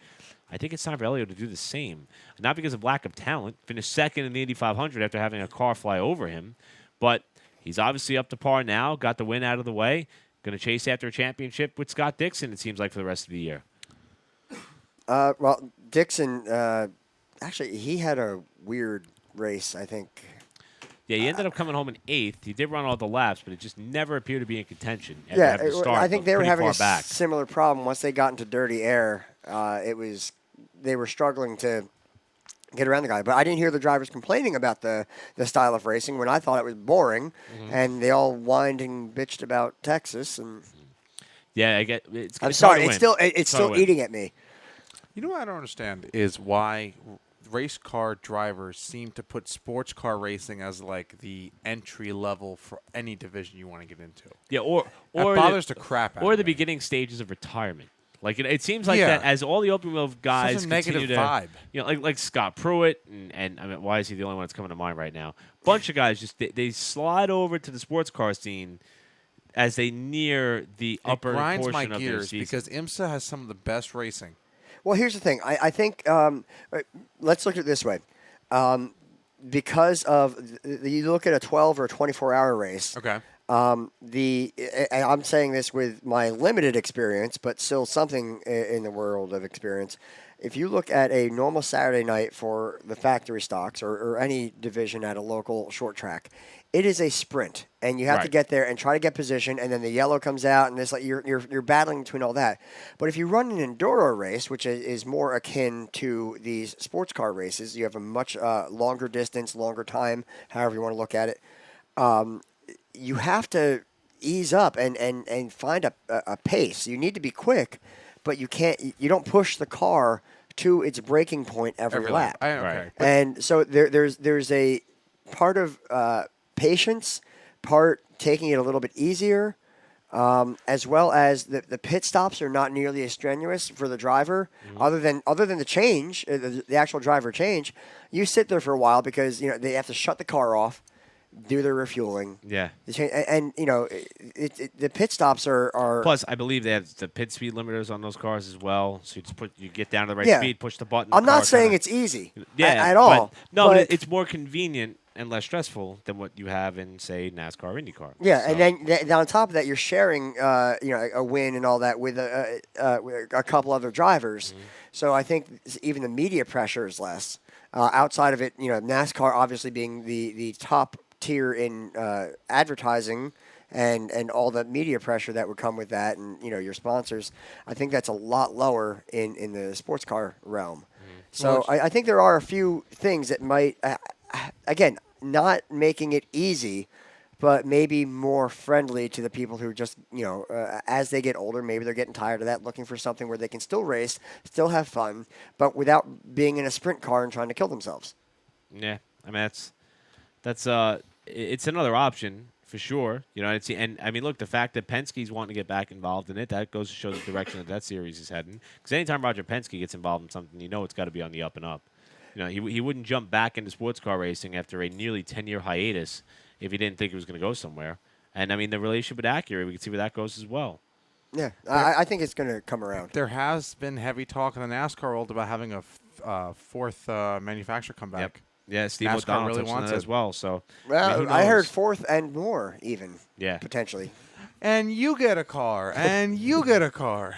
I think it's time for Helio to do the same. Not because of lack of talent. Finished second in the Indy 500 after having a car fly over him. But he's obviously up to par now, got the win out of the way. Going to chase after a championship with Scott Dixon, it seems like, for the rest of the year. Well, Dixon, actually, he had a weird race, I think. Yeah, he ended up coming home in 8th. He did run all the laps, but it just never appeared to be in contention. Yeah, I think they were having a similar problem. Once they got into dirty air, they were struggling to get around the guy. But I didn't hear the drivers complaining about the style of racing when I thought it was boring, and they all whined and bitched about Texas. And yeah, I get. I'm sorry, it's still eating at me. You know what I don't understand is why race car drivers seem to put sports car racing as like the entry level for any division you want to get into. Yeah, or that bothers the crap out or of the me. beginning stages of retirement. Like it seems like that as all the open wheel guys such a negative continue to, vibe. you know, like Scott Pruitt and I mean, why is he the only one that's coming to mind right now? Bunch of guys just they slide over to the sports car scene as they near the upper grinds portion my of their gears season. because IMSA has some of the best racing. Well, here's the thing. I think let's look at it this way. Because of you look at a 12 or 24-hour race. Okay. And I'm saying this with my limited experience, but still something in the world of experience. If you look at a normal Saturday night for the factory stocks or any division at a local short track, it is a sprint, and you have to get there and try to get position, and then the yellow comes out, and it's like you're battling between all that. But if you run an enduro race, which is more akin to these sports car races, you have a much longer distance, longer time, however you want to look at it. You have to ease up and find a pace. You need to be quick, but you don't push the car to its breaking point every lap. Okay. And so there's a part of patience, part taking it a little bit easier, as well as the pit stops are not nearly as strenuous for the driver. Other than the change, the actual driver change, you sit there for a while because they have to shut the car off, do their refueling. Yeah. And the pit stops are. Plus, I believe they have the pit speed limiters on those cars as well. So you get down to the right Yeah. speed, push the button. I'm the car not saying kinda- it's easy. Yeah, at all. But it's more convenient and less stressful than what you have in, say, NASCAR or IndyCar. Yeah, So- and then on top of that, you're sharing, a win and all that with a couple other drivers. So I think even the media pressure is less. Outside of it, NASCAR obviously being the top tier in advertising and all the media pressure that would come with that, and your sponsors. I think that's a lot lower in the sports car realm. So I think there are a few things that might, again, not making it easy, but maybe more friendly to the people who just, as they get older, maybe they're getting tired of that, looking for something where they can still race, still have fun, but without being in a sprint car and trying to kill themselves. Yeah, I mean that's it's another option for sure. And I mean, look, the fact that Penske's wanting to get back involved in it, that goes to show the direction that series is heading. Because anytime Roger Penske gets involved in something, it's got to be on the up and up. He wouldn't jump back into sports car racing after a nearly 10-year hiatus if he didn't think it was going to go somewhere. And I mean, the relationship with Acura, we can see where that goes as well. Yeah, I think it's going to come around. There has been heavy talk in the NASCAR world about having a fourth manufacturer come back. Yep. Yeah, Steve NASCAR O'Donnell really touched on wants that it. as well. So Well, who I heard knows? fourth and more, even. Yeah. Potentially. And you get a car, and you get a car.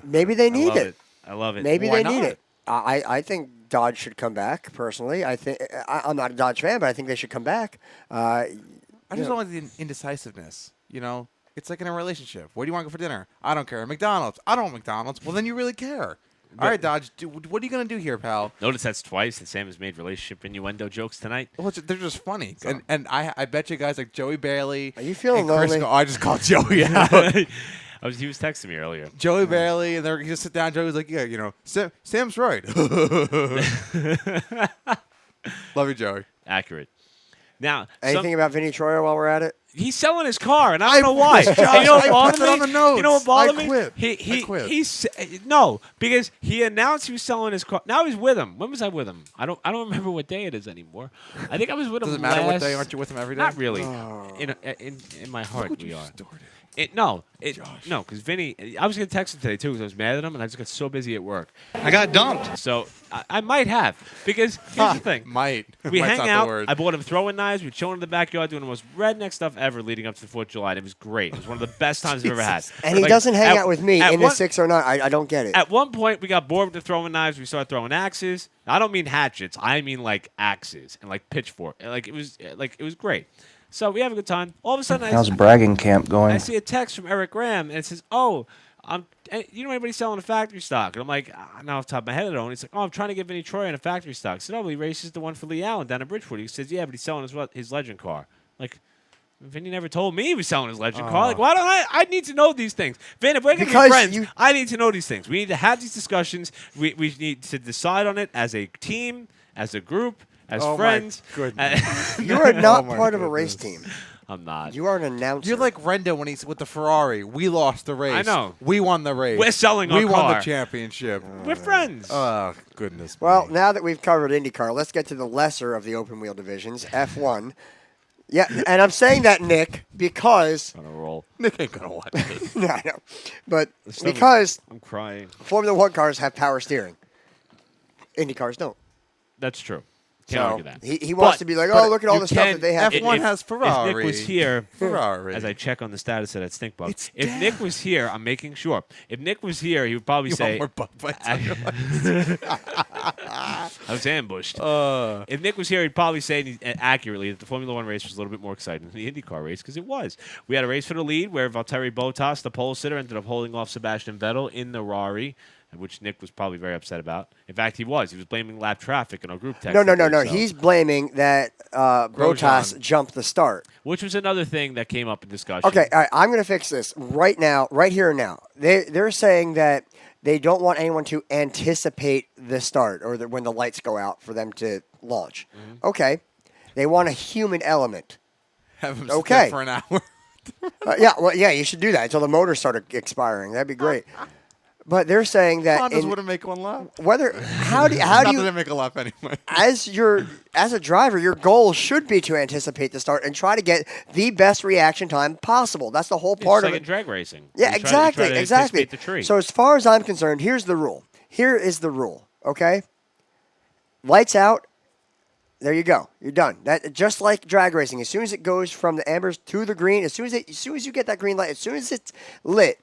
Maybe they need I love it. it. I love it. Maybe Why they need not? it. I think Dodge should come back. Personally, I'm not a Dodge fan, but I think they should come back. I just don't like the indecisiveness. It's like in a relationship. Where do you want to go for dinner? I don't care. McDonald's. I don't want McDonald's. Well, then you really care. All right, Dodge. What are you going to do here, pal? Notice that's twice that Sam has made relationship innuendo jokes tonight. Well, they're just funny. And I bet you guys like Joey Bailey. Are you feeling and Chris lonely? I just called Joey out. He was texting me earlier. Joey Bailey, and he just sit down. Joey's like, yeah, Sam's right. Love you, Joey. Accurate. Now, Anything about Vinny Troyer while we're at it? he's selling his car, and I don't know why. Josh, And you know what I bothered put it me? on the notes. You know what bothered I me? quit. I quit. No, because he announced he was selling his car. Now he's with him. When was I with him? I don't remember what day it is anymore. I think I was with him. Does it matter what last- day? Aren't you with him every day? Not really. In my heart, we are. No, because Vinny. I was gonna text him today too because I was mad at him, and I just got so busy at work. I got dumped. So I might have, because here's the thing. Might. We Might's hang not the out. word. I bought him throwing knives. We were chilling in the backyard doing the most redneck stuff ever leading up to the 4th of July. And it was great. It was one of the best times I've ever had. And he Like, doesn't hang at- out with me at in one- the 609. I don't get it. At one point, we got bored with the throwing knives. We started throwing axes. I don't mean hatchets. I mean like axes and like pitchfork. It was great. So we have a good time. All of a sudden, How's bragging camp I going? see a text from Eric Graham, and it says, "Oh, you know anybody selling a factory stock?" And I'm like, "Not off the top of my head, I don't." He's like, "Oh, I'm trying to get Vinny Troy in a factory stock." I said, "Oh, well, he races the one for Lee Allen down in Bridgeport." He says, "Yeah, but he's selling his legend car." Like, Vinny never told me he was selling his legend car. Like, why don't I need to know these things. Vin, if we're going to be Because friends, I need to know these things. We need to have these discussions. We need to decide on it as a team, as a group, as Oh, my friends. goodness. You are not my part of a race team. I'm not. You are an announcer. You're like Renda when he's with the Ferrari. We lost the race. I know. We won the race. We're selling our We won the car. championship. We're friends. Oh, goodness. Well, me. now that we've covered IndyCar, let's get to the lesser of the open wheel divisions, F1. Yeah, and I'm saying that, Nick, because On a roll. Nick ain't going to watch this. no, I know, but because I'm crying. Formula One cars have power steering, Indy cars don't. That's true. Can't So argue that. he wants But- to be like, but oh, look at all you the stuff can- that they have. F1 has Ferrari. If Nick was here, Ferrari. as I check on the status of that stink bug, It's if dead. Nick was here, I'm making sure. If Nick was here, he would probably You say, want more Bud Bites on your life? I was ambushed. If Nick was here, he'd probably say accurately that the Formula One race was a little bit more exciting than the IndyCar race, because it was. We had a race for the lead where Valtteri Bottas, the pole sitter, ended up holding off Sebastian Vettel in the Rari, which Nick was probably very upset about. In fact, he was. He was blaming lap traffic in our group text. No. He's blaming that Bottas jumped the start. Which was another thing that came up in discussion. Okay, all right, I'm going to fix this right now, right here and now. They're saying that they don't want anyone to anticipate the start or when the lights go out for them to launch. Mm-hmm. Okay, they want a human element. Have him sit Okay. there for an hour. Yeah, you should do that until the motors start expiring. That'd be great. But they're saying that Hondas wouldn't make one lap. How do Not you that they make a lap anyway. as a driver, your goal should be to anticipate the start and try to get the best reaction time possible. That's the whole part of like in it. drag racing. Yeah, You try exactly. to anticipate the tree. So as far as I'm concerned, here's the rule. Here is the rule. Okay, lights out. There you go. You're done. That just like drag racing. As soon as it goes from the ambers to the green, as soon as you get that green light, as soon as it's lit,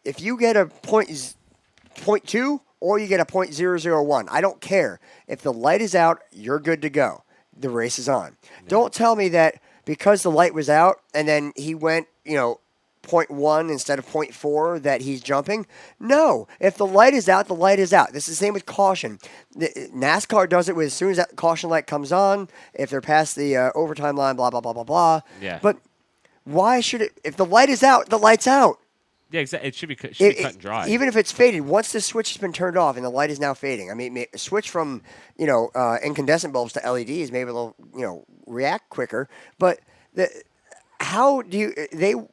if you get a .2 or you get a .001, I don't care. If the light is out, you're good to go. The race is on. Yeah. Don't tell me that because the light was out and then he went, .1 instead of .4 that he's jumping. No. If the light is out, the light is out. This is the same with caution. NASCAR does it with as soon as that caution light comes on, if they're past the overtime line, blah, blah, blah, blah, blah. Yeah. But why should it? If the light is out, the light's out. Yeah, exactly. It should be cut and dry. Even if it's faded, once the switch has been turned off and the light is now fading, I mean, switch from incandescent bulbs to LEDs, maybe they'll react quicker. But how do you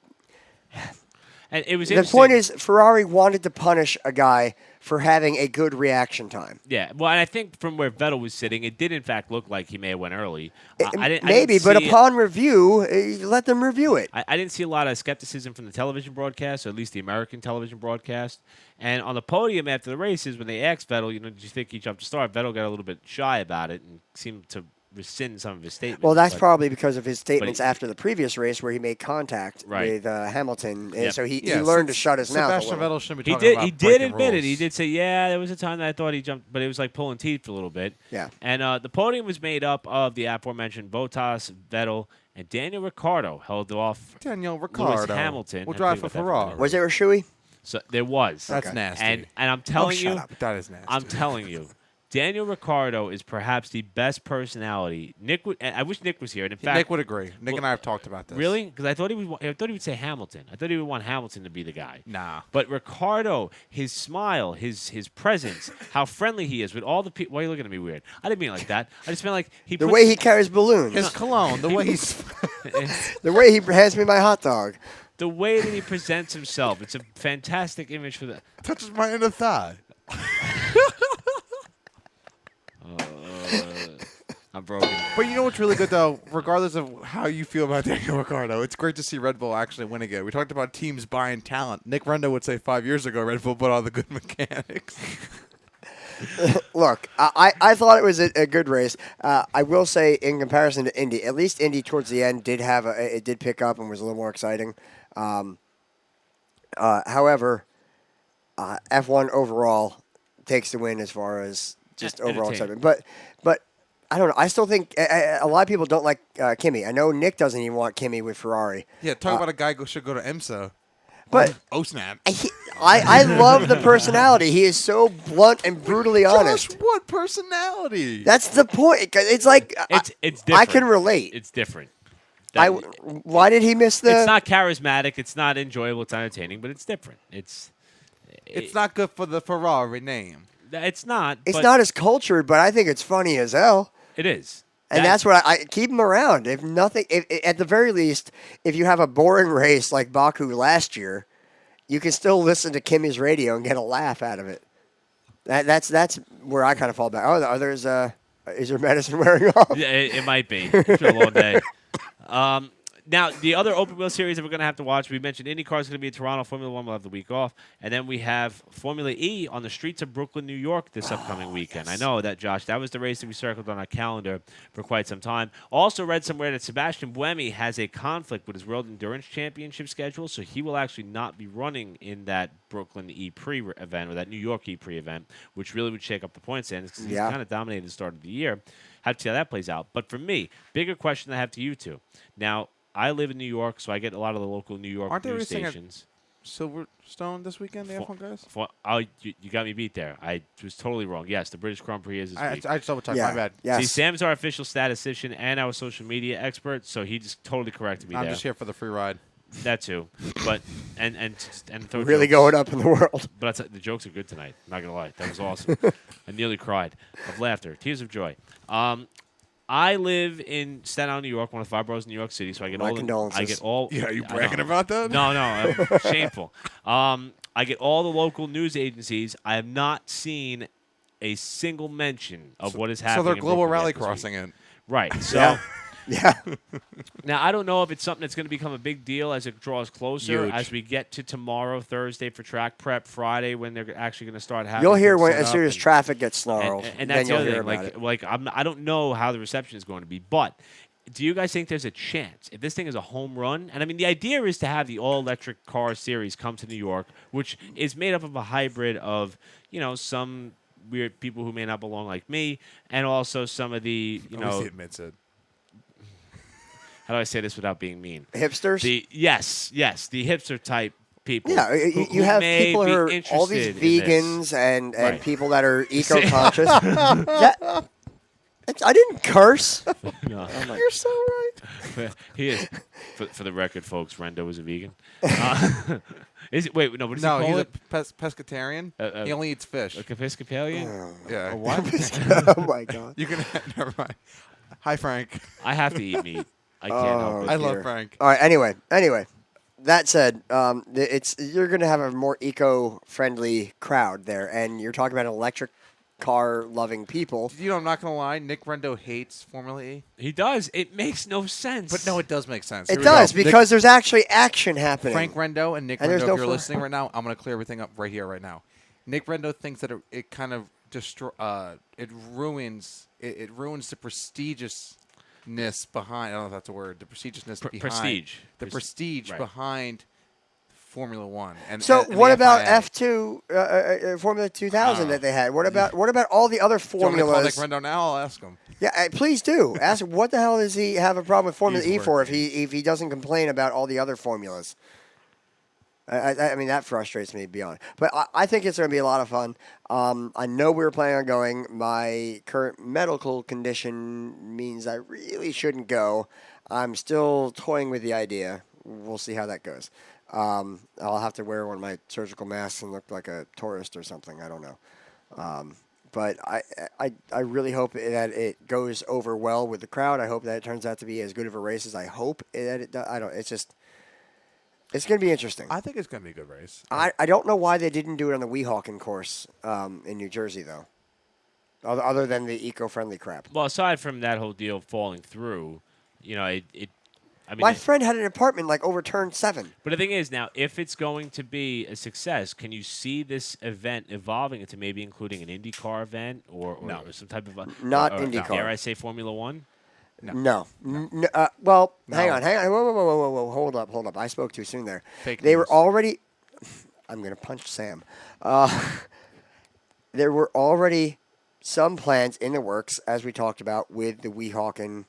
And it was the point is, Ferrari wanted to punish a guy for having a good reaction time. Yeah, well, and I think from where Vettel was sitting, it did in fact look like he may have went early. But upon review, let them review it. I didn't see a lot of skepticism from the television broadcast, or at least the American television broadcast. And on the podium after the races, when they asked Vettel, did you think he jumped to start? Vettel got a little bit shy about it and seemed to rescind some of his statements. Well, that's probably because of his statements after the previous race where he made contact with Hamilton. Yep. So he learned to shut his mouth. Sebastian Vettel shouldn't be talking about He did admit rules. it. He did say, there was a time that I thought he jumped, but it was like pulling teeth for a little bit. Yeah. And the podium was made up of the aforementioned Bottas, Vettel, and Daniel Ricciardo held off Daniel Ricciardo. Lewis Hamilton. Will drive for Ferrari. Was there a shoey? So there was. That's nasty. And I'm telling you, shut up. That is nasty. I'm telling you, Daniel Ricciardo is perhaps the best personality. I wish Nick was here. And in fact, Nick would agree. Nick and I have talked about this. Really? Because I thought he would say Hamilton. I thought he would want Hamilton to be the guy. Nah. But Ricciardo, his smile, his presence, how friendly he is with all the people. Why are you looking at me weird? I didn't mean it like that. I just meant like the way he carries balloons, his cologne, the way he's, the way he hands me my hot dog, the way that he presents himself. It's a fantastic image for the. touches my inner thigh. I'm broken. But you know what's really good, though? Regardless of how you feel about Daniel Ricciardo, it's great to see Red Bull actually win again. We talked about teams buying talent. Nick Renda would say 5 years ago Red Bull bought all the good mechanics. Look, I thought it was a good race. I will say, in comparison to Indy, at least Indy towards the end did have it did pick up and was a little more exciting. However, F1 overall takes the win as far as just overall excitement. But I don't know. I still think a lot of people don't like Kimi. I know Nick doesn't even want Kimi with Ferrari. Yeah, talk about a guy who should go to IMSA. But oh snap! I love the personality. He is so blunt and brutally honest. Just what personality? That's the point. It's like it's different. I can relate. It's different. Why did he miss the? It's not charismatic. It's not enjoyable. It's not entertaining. But it's different. It's not good for the Ferrari name. It's not. It's not as cultured, but I think it's funny as hell. It is. And that's what I keep him around. If nothing, at the very least, if you have a boring race like Baku last year, you can still listen to Kimi's radio and get a laugh out of it. That's where I kind of fall back. Oh, is there medicine wearing off? Yeah, it might be. It's been a long day. Now, the other open wheel series that we're going to have to watch, we mentioned IndyCar is going to be in Toronto. Formula One will have the week off. And then we have Formula E on the streets of Brooklyn, New York this upcoming weekend. Yes. I know that, Josh. That was the race that we circled on our calendar for quite some time. Also read somewhere that Sebastian Buemi has a conflict with his World Endurance Championship schedule, so he will actually not be running in that Brooklyn E pre-event or that New York E pre-event, which really would shake up the point standings because he's kind of dominated the start of the year. Have to see how that plays out. But for me, bigger question I have to you two. Now, I live in New York, so I get a lot of the local New York news stations. Silverstone this weekend, the F1 guys? You got me beat there. I was totally wrong. Yes, the British Grand Prix is this week. I just double-checked. My bad. Yes. See, Sam's our official statistician and our social media expert, so he just totally corrected me there. I'm just here for the free ride. That too. But and really going up in the world. But the jokes are good tonight. Not going to lie. That was awesome. I nearly cried of laughter. Tears of joy. I live in Staten Island, New York, one of the 5 boroughs in New York City, so I get My all. condolences. I get all. Yeah, are you I bragging know. about that? No, shameful. I get all the local news agencies. I have not seen a single mention of what is happening. So they're in global Brooklyn rally yet this week. crossing it. Right. So. Yeah. Yeah. Now, I don't know if it's something that's going to become a big deal as it draws closer, Huge. as we get to tomorrow, Thursday for track prep, Friday when they're actually going to start having. You'll hear things when set as up soon as and- traffic gets snarled. and then that's the you'll other hear thing. about it. I don't know how the reception is going to be, but do you guys think there's a chance if this thing is a home run? And I mean, the idea is to have the all-electric car series come to New York, which is made up of a hybrid of some weird people who may not belong like me, and also some of the At least he admits it. how do I say this without being mean? Hipsters? Yes, the hipster type people. Yeah, who you have may people be who are all these interested in this. vegans and Right. people that are eco-conscious. I didn't curse. No. You're so right. He is. For the record, folks, Rendo is a vegan. Is it? Wait, no. What does No, he call he's it? a pescatarian. He only eats fish. Like Episcopalian? Yeah. A what? Oh my god. You can. Never mind. Hi, Frank. I have to eat meat. I can't help it. I dear. love Frank. All right. Anyway. That said, you're going to have a more eco-friendly crowd there, and you're talking about electric car-loving people. I'm not gonna lie. Nick Rendo hates Formula E, He does. It makes no sense. but no, it does make sense. It Here we does go. because there's actually action happening. Frank Rendo and Nick And Rendo, there's if no you're fr- listening right now, I'm going to clear everything up right here, right now. Nick Rendo thinks that it kind of it ruins the prestigiousness behind. I don't know if that's a word. The prestigiousness behind prestige. the prestige Right. behind Formula One. And So and what the about FIA. F2 Formula 2000 that they had? What about all the other Do you want me to call Nick formulas? Rendo now? I'll ask him. Yeah, please do. Ask him what the hell does he have a problem with Formula He's E for working. if he doesn't complain about all the other formulas. I mean that frustrates me beyond. But I think it's going to be a lot of fun. I know we were planning on going. My current medical condition means I really shouldn't go. I'm still toying with the idea. We'll see how that goes. I'll have to wear one of my surgical masks and look like a tourist or something. I don't know. But I really hope that it goes over well with the crowd. I hope that it turns out to be as good of a race as I hope that it does. It's going to be interesting. I think it's going to be a good race. I don't know why they didn't do it on the Weehawken course in New Jersey, though, other than the eco-friendly crap. Well, aside from that whole deal falling through, I mean, My friend had an apartment over turn 7. but the thing is now, if it's going to be a success, can you see this event evolving into maybe including an IndyCar event or some type of Not or, IndyCar. Dare I say Formula One? No. No. Hang on. Whoa. Hold up. I spoke too soon there. Fake They news. were already. I'm going to punch Sam. There were already some plans in the works, as we talked about, with the Weehawken,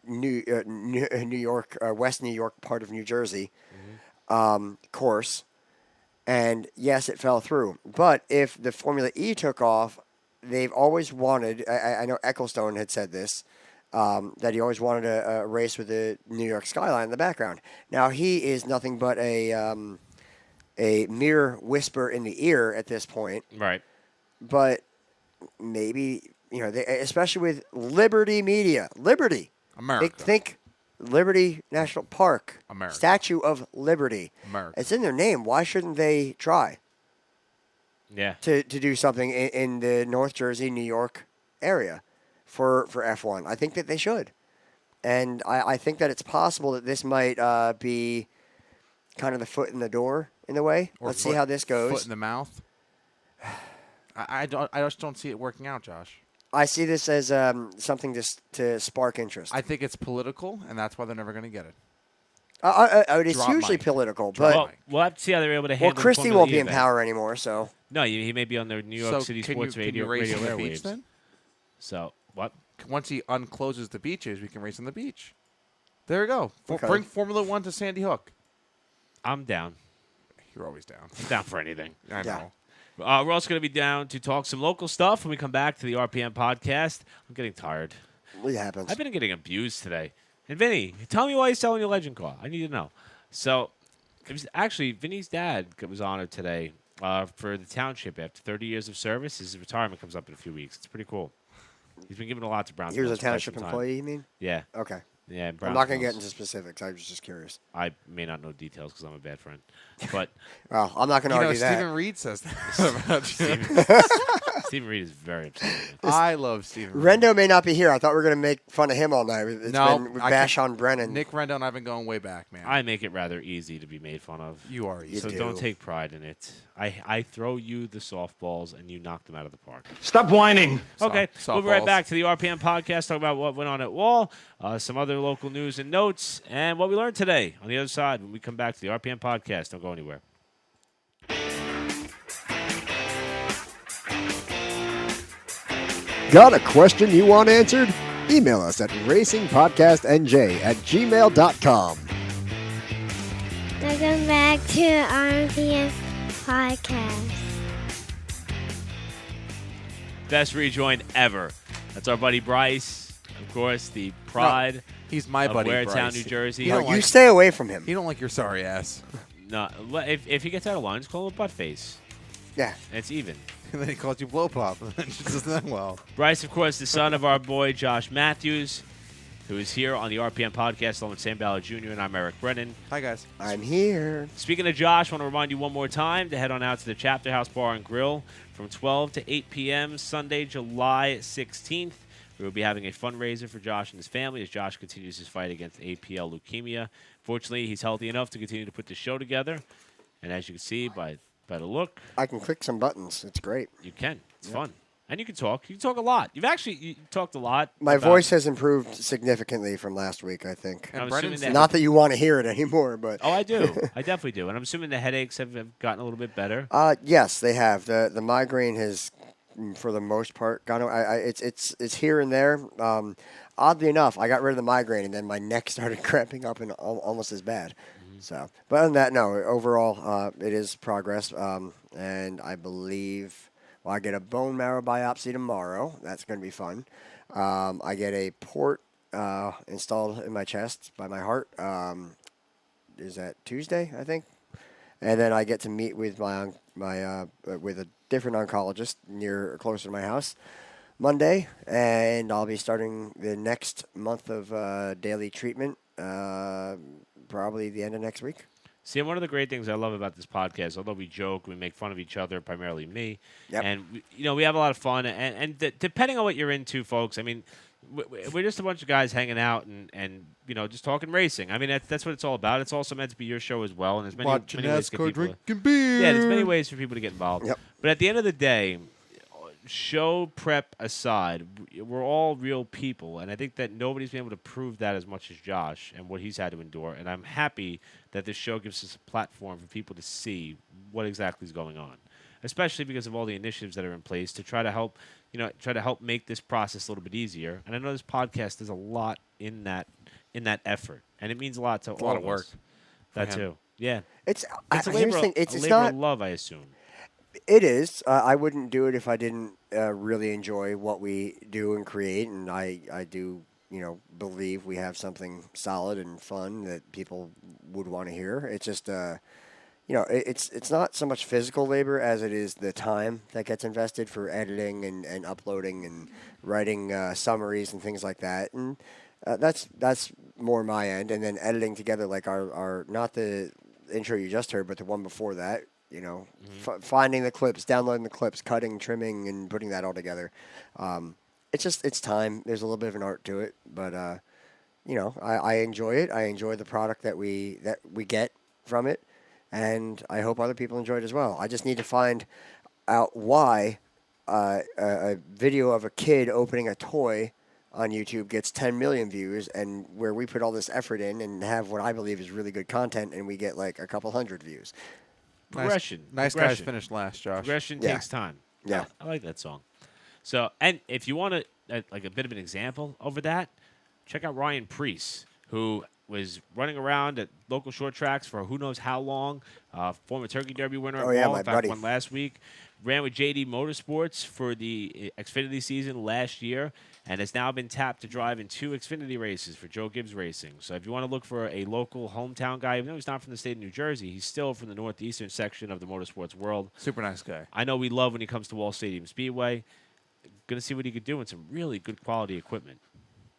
New York, West New York part of New Jersey course. And yes, it fell through. But if the Formula E took off, they've always wanted. I know Ecclestone had said this. That he always wanted a race with the New York skyline in the background. Now he is nothing but a mere whisper in the ear at this point. Right. But maybe especially with Liberty Media, Liberty, America. think Liberty National Park, America. Statue of Liberty. America. It's in their name. Why shouldn't they try Yeah. to do something in the North Jersey, New York area? For F1. I think that they should. And I think that it's possible that this might be kind of the foot in the door in a way. Or Let's see how this goes. Foot in the mouth. I just don't see it working out, Josh. I see this as something to spark interest. I think it's political, and that's why they're never going to get it. It's Drop hugely mic. political, Drop but Well, we'll have to see how they're able to handle. the Christie Formula won't E be in event. power anymore, so No, he may be on the New York So City can Sports you Radio race on their airwaves. beach then? So what? Once he uncloses the beaches, we can race on the beach. There we go. Okay. Bring Formula One to Sandy Hook. I'm down. You're always down. I'm down for anything. I Yeah. know. We're also going to be down to talk some local stuff when we come back to the RPM podcast. I'm getting tired. it happens. I've been getting abused today. And Vinny, tell me why you're selling your legend car. I need to know. So, it was actually Vinny's dad was honored today for the township after 30 years of service. His retirement comes up in a few weeks. It's pretty cool. He's been giving a lot to Brownsville. He was a for quite township some time. employee, you mean? Yeah. Okay. Yeah. I'm not going to get Brownsville's- into specifics. I was just curious. I may not know details because I'm a bad friend, but Well, I'm not going to argue that. Stephen Reed says that about you. Stephen Reed is very upset with me. I love Stephen Reed. Rendo may not be here. I thought we were going to make fun of him all night. It's been I bash can't- on Brennan. Nick Rendo and I've been going way back, man. I make it rather easy to be made fun of. You are easy. So do. don't take pride in it. I throw you the softballs and you knock them out of the park. Stop whining. Okay, we'll be right softballs. back to the RPM podcast, talk about what went on at Wall, some other local news and notes, and what we learned today on the other side when we come back to the RPM podcast. Don't go anywhere. Got a question you want answered? Email us at racingpodcastnj@gmail.com. Welcome back to RPM Podcast. Best rejoin ever. That's our buddy Bryce, of course, the pride He's my of buddy, Waretown, Bryce. New Jersey. He No, don't you like- stay away from him. He don't like your sorry ass. No, if he gets out of line, just call him a butt face. Yeah. It's even. And then he calls you blow pop. And then she doesn't that well. Bryce, of course, the son of our boy Josh Matthews, who is here on the RPM podcast along with Sam Ballard Jr. and I'm Eric Brennan. Hi, guys. I'm here. Speaking of Josh, I want to remind you one more time to head on out to the Chapter House Bar and Grill from 12 to 8 p.m. Sunday, July 16th. We will be having a fundraiser for Josh and his family as Josh continues his fight against APL leukemia. Fortunately, he's healthy enough to continue to put the show together. And as you can see by the look, I can click some buttons. It's great. you can. It's fun. And you can talk. You can talk a lot. You talked a lot. My about- voice has improved significantly from last week, I think. I'm And assuming Brennan's that. Not that you want to hear it anymore, but Oh, I do. I definitely do. And I'm assuming the headaches have gotten a little bit better. yes, they have. The migraine has, for the most part, gone away. It's here and there. Oddly enough, I got rid of the migraine, and then my neck started cramping up and almost as bad. So, but other than that, no. Overall, it is progress, and I believe. Well, I get a bone marrow biopsy tomorrow. That's going to be fun. I get a port installed in my chest by my heart. Is that Tuesday, I think? And then I get to meet with my with a different oncologist closer to my house Monday, and I'll be starting the next month of daily treatment, probably the end of next week. See, and one of the great things I love about this podcast, although we joke, we make fun of each other, primarily me, Yep. and we have a lot of fun. And depending on what you're into, folks, I mean, we're just a bunch of guys hanging out and just talking racing. I mean, that's what it's all about. It's also meant to be your show as well, and there's many ways to get people. drinking beer. Yeah, there's many ways for people to get involved. Yep. But at the end of the day, show prep aside, we're all real people, and I think that nobody's been able to prove that as much as Josh and what he's had to endure. And I'm happy that this show gives us a platform for people to see what exactly is going on, especially because of all the initiatives that are in place to try to help, make this process a little bit easier. And I know this podcast does a lot in that effort, and it means a lot to all a lot of us. work. That him. too, yeah. It's It's a here's labor, the thing. It's labor not. of love, I assume. It is. I wouldn't do it if I didn't really enjoy what we do and create, and I do, believe we have something solid and fun that people would want to hear. It's just, it's not so much physical labor as it is the time that gets invested for editing and uploading and writing summaries and things like that, and that's more my end. And then editing together, like our not the intro you just heard, but the one before that. Finding the clips, downloading the clips, cutting, trimming, and putting that all together. It's time. There's a little bit of an art to it, but I enjoy it. I enjoy the product that we get from it, and I hope other people enjoy it as well. I just need to find out why a video of a kid opening a toy on YouTube gets 10 million views, and where we put all this effort in and have what I believe is really good content, and we get like a couple hundred views. Progression. Nice guys Progression. finished last, Josh. Progression Yeah. takes time. Yeah. I like that song. So, and if you want like a bit of an example over that, check out Ryan Preece, who was running around at local short tracks for who knows how long. Former Turkey Derby winner. Oh, at yeah, Wall. my In fact, buddy. won last week. Ran with JD Motorsports for the Xfinity season last year, and has now been tapped to drive in 2 Xfinity races for Joe Gibbs Racing. So if you want to look for a local hometown guy, even though he's not from the state of New Jersey, he's still from the northeastern section of the motorsports world. Super nice guy. I know we love when he comes to Wall Stadium Speedway. going to see what he could do in some really good quality equipment.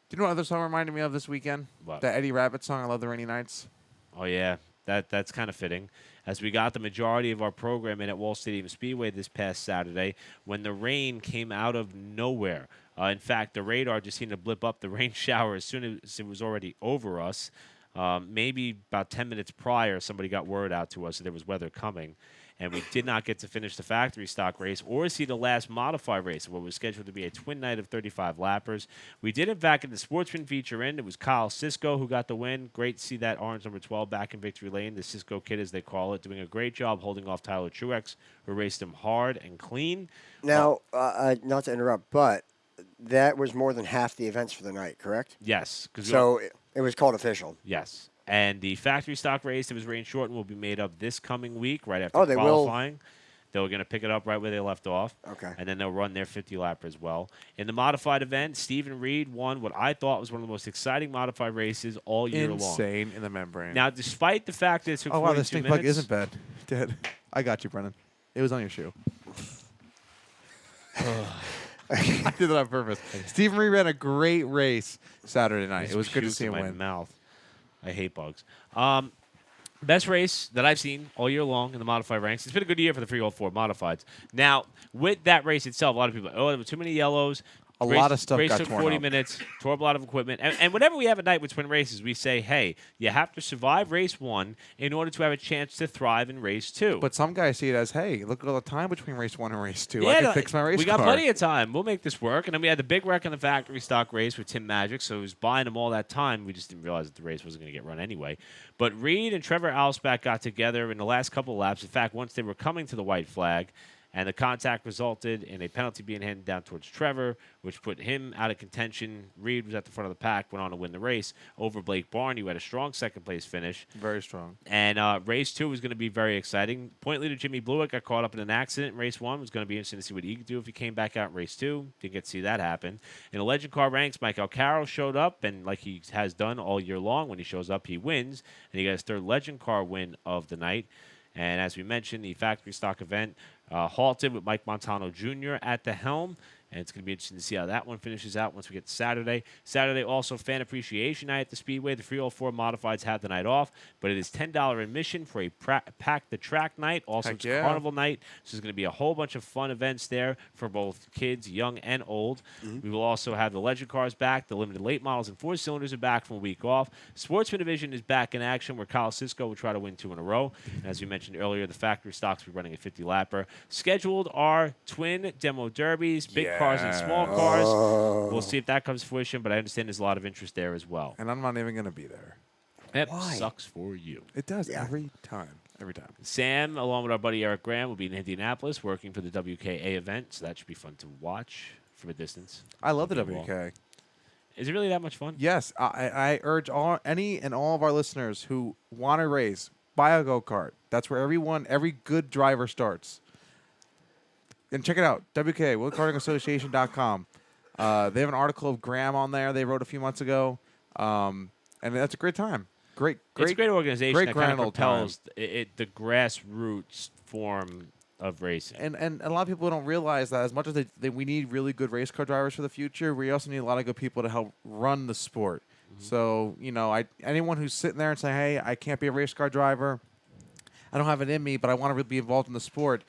Do you know what other song reminded me of this weekend? What? The Eddie Rabbit song, I Love the Rainy Nights. Oh, yeah. That's kind of fitting, as we got the majority of our program in at Wall Stadium Speedway this past Saturday when the rain came out of nowhere. In fact, the radar just seemed to blip up the rain shower as soon as it was already over us. Maybe about 10 minutes prior, somebody got word out to us that there was weather coming, and we did not get to finish the factory stock race or see the last modified race, what was scheduled to be a twin night of 35 lappers. We did, in fact, get the sportsman feature in. It was Kyle Sisko who got the win. Great to see that orange number 12 back in victory lane, the Sisko kid, as they call it, doing a great job holding off Tyler Truex, who raced him hard and clean. Now, not to interrupt, but that was more than half the events for the night, correct? Yes. So it was called official. Yes. And the factory stock race that was rain shortened will be made up this coming week, right after Oh, they will? qualifying. They're going to pick it up right where they left off. Okay. And then they'll run their 50 lapper as well. In the modified event, Stephen Reed won what I thought was one of the most exciting modified races all year long. Insane in the membrane. Now, despite the fact that it took 42 wow, this stink minutes, bug isn't bad. Dead. I got you, Brennan. It was on your shoe. I did that on purpose. Stephen Reed ran a great race Saturday night. There's It was good to juice see in him my win. mouth. I hate bugs. Best race that I've seen all year long in the modified ranks. It's been a good year for the 304 modifieds. Now, with that race itself, a lot of people, there were too many yellows. A lot of stuff race got took torn 40 up. minutes, tore up a lot of equipment. And whenever we have a night with twin races, we say, hey, you have to survive race 1 in order to have a chance to thrive in race 2. But some guys see it as, hey, look at all the time between race 1 and race 2. Yeah, I can fix my race we got car. plenty of time. We'll make this work. And then we had the big wreck in the factory stock race with Tim Magic, so it was buying him all that time. We just didn't realize that the race wasn't going to get run anyway. But Reed and Trevor Alsbach got together in the last couple of laps. In fact, once they were coming to the white flag, and the contact resulted in a penalty being handed down towards Trevor, which put him out of contention. Reed was at the front of the pack, went on to win the race over Blake Barney, who had a strong second-place finish. Very strong. And race 2 was going to be very exciting. Point leader Jimmy Blewett got caught up in an accident in race 1. It was going to be interesting to see what he could do if he came back out in race 2. Didn't get to see that happen. In the Legend Car ranks, Mike Alcaro showed up, and like he has done all year long, when he shows up, he wins. And he got his third Legend Car win of the night. And as we mentioned, the factory stock event halted with Mike Montano Jr. at the helm. And it's going to be interesting to see how that one finishes out once we get to Saturday. Saturday, also Fan Appreciation Night at the Speedway. The 304 Modifieds have the night off, but it is $10 admission for a Pack the Track night. Also, it's Carnival night. So there's going to be a whole bunch of fun events there for both kids, young and old. We will also have the Legend Cars back. The limited late models and 4-cylinders are back from a week off. Sportsman Division is back in action, where Kyle Sisko will try to win 2 in a row. And as we mentioned earlier, the factory stocks will be running a 50-lapper. Scheduled are twin demo derbies, big cars and small cars. We'll see if that comes to fruition, but I understand there's a lot of interest there as well. And I'm not even going to be there. That sucks for you. It does every time. Every time. Sam, along with our buddy Eric Graham, will be in Indianapolis working for the WKA event, so that should be fun to watch from a distance. I love the WK. Is it really that much fun? Yes. I urge any and all of our listeners who want to race, buy a go-kart. That's where every good driver starts. And check it out, WK, WorldKartingAssociation.com. They have an article of Graham on there they wrote a few months ago, and that's a great time. It's a great organization great that kind of grand old propels the grassroots form of racing. And a lot of people don't realize that as much as we need really good race car drivers for the future, we also need a lot of good people to help run the sport. So, anyone who's sitting there and saying, hey, I can't be a race car driver, I don't have it in me, but I want to be involved in the sport,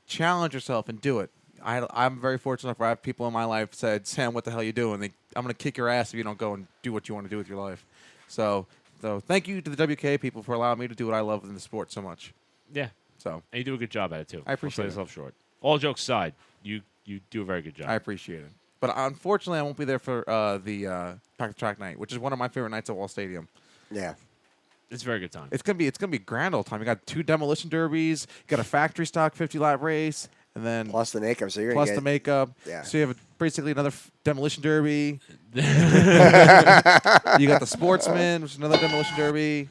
challenge yourself and do it. I'm very fortunate enough where I have people in my life said, Sam, what the hell are you doing? I'm going to kick your ass if you don't go and do what you want to do with your life. So thank you to the WK people for allowing me to do what I love in the sport so much. Yeah. So and you do a good job at it, too. I appreciate it. Don't sell yourself short. All jokes aside, you do a very good job. I appreciate it. But unfortunately, I won't be there for the Pack the Track night, which is one of my favorite nights at Wall Stadium. Yeah. It's a very good time. It's gonna be grand old time. You got 2 demolition derbies, you got a factory stock 50-lap race, and then plus the makeup. So you're plus gonna the makeup. Yeah. So you have basically another demolition derby. You got the Sportsman, which is another demolition derby.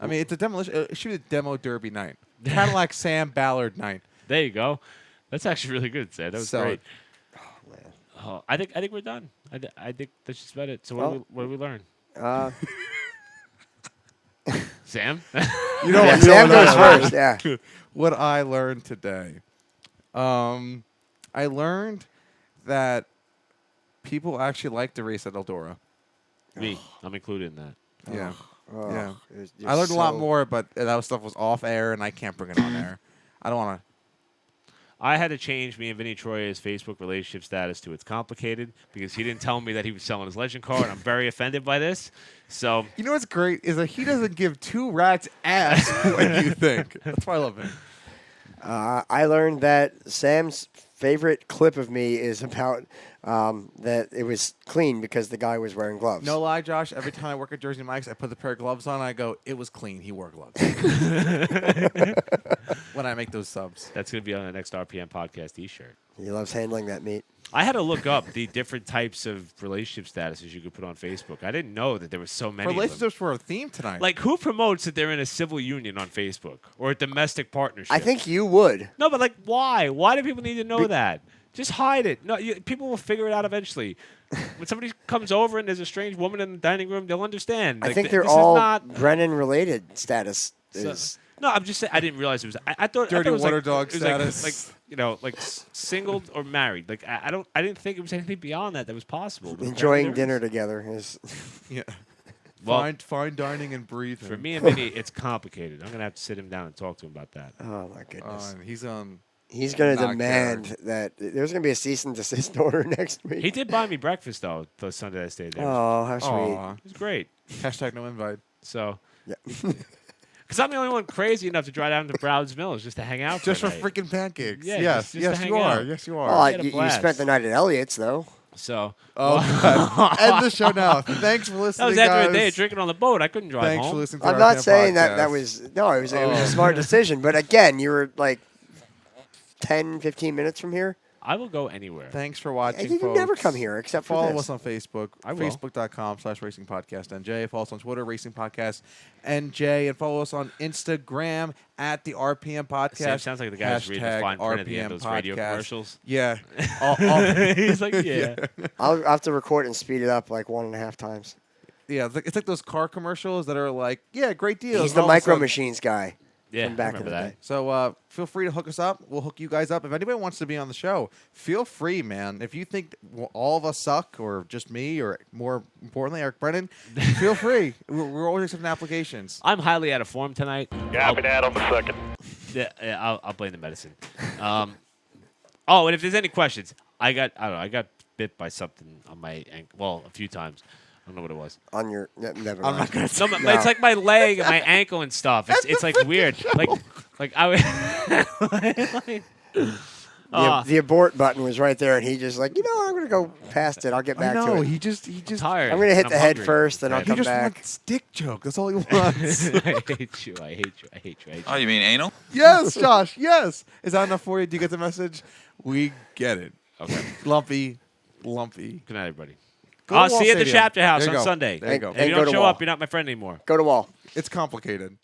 I mean, it's a demolition. It should be a demo derby night. Cadillac Sam Ballard night. There you go. That's actually really good, Sam. That was great. Oh, man. Oh, I think we're done. I think that's just about it. So what did we learn? Sam? You know what? Sam goes first. Yeah. What I learned today. I learned that people actually like to race at Eldora. Me, I'm included in that. Yeah. Oh, Yeah. it's just I learned a lot so- more, but that stuff was off air, and I can't bring it on air. I don't want to. I had to change me and Vinny Troy's Facebook relationship status to it's complicated because he didn't tell me that he was selling his legend car, and I'm very offended by this. So You know what's great is that he doesn't give two rats ass what you think. That's why I love him. I learned that Sam's favorite clip of me is about that it was clean because the guy was wearing gloves. No lie, Josh. Every time I work at Jersey Mike's, I put the pair of gloves on, and I go, it was clean. He wore gloves. When I make those subs. that's going to be on the next RPM podcast T-shirt. He loves handling that meat. I had to look up the different types of relationship statuses you could put on Facebook. I didn't know that there were so many. Relationships were a theme tonight. Like, who promotes that they're in a civil union on Facebook or a domestic partnership? I think you would. No, but like, why? Why do people need to know that? Just hide it. No, people will figure it out eventually. When somebody comes over and there's a strange woman in the dining room, they'll understand. I Like, think they're this is all not. Brennan related status. Is No, I'm just saying. I didn't realize it was. I thought Dirty it was water like, dog it was status. like single or married. Like I didn't think it was anything beyond that was possible. But enjoying apparently there dinner together is. yeah. Well, fine dining and breathing. is. For me and Vinny, it's complicated. I'm gonna have to sit him down and talk to him about that. Oh my goodness. And he's on. He's going to not demand that there's going to be a cease and desist order next week. He did buy me breakfast though the Sunday I stayed there. Oh, how sweet. Aw. It was great. Hashtag no invite. So, Yeah. because I'm the only one crazy enough to drive down to Browns Mills just to hang out. Just for a night. freaking pancakes. Yeah, yes, just to yes, hang you are. out. Yes, you Well, are. had a you blast. spent the night at Elliott's, though. So, Oh, God. End the show now. Thanks for that listening, was after guys. a day of drinking on the boat. I couldn't drive Thanks home. for listening to I'm our not RPM saying that podcast. was it was a smart decision, but again, you were like 10, 15 minutes from here. I will go anywhere. Thanks for watching, You folks. never come here except for Follow this. us on Facebook, I will. facebook.com/racingpodcastnj. Follow us on Twitter, Racing Podcast NJ, and follow us on Instagram at the RPM Podcast. Sam sounds like the guy who's reading the Hashtag fine print at the end RPM of those radio Podcast. commercials. Yeah. He's like, yeah. I'll have to record and speed it up like 1.5 times. Yeah, it's like those car commercials that are like, yeah, great deals. He's the All of a Micro sudden- Machines guy Yeah, from back I in the remember day. that. So feel free to hook us up. We'll hook you guys up. If anybody wants to be on the show, feel free, man. If you think all of us suck, or just me, or more importantly, Eric Brennan, feel free. We're always accepting applications. I'm highly out of form tonight. Copy that on the second. Yeah, I'll blame the medicine. And if there's any questions, I got bit by something on my ankle. Well, a few times. I don't know what it was. On your never I'm mind. not gonna. No, but it's like my leg and my ankle and stuff. It's like weird. Like I would. The abort button was right there, and he just like, I'm going to go past it. I'll get I back to know. it. He just. tired. I'm going to hit and the I'm head hungry. first, then I'll He come just back. wants dick joke. That's all he wants. I hate you. I hate you. I hate you. I hate you. Oh, you mean anal? Yes, Josh. Yes. Is that enough for you? Do you get the message? We get it. Okay. Lumpy. Good night, everybody. Go to I'll Wall see you at the Stadium. chapter house There you on go. Sunday. There you go. If you go don't to show Wall. up, you're not my friend anymore. Go to Wall. It's complicated.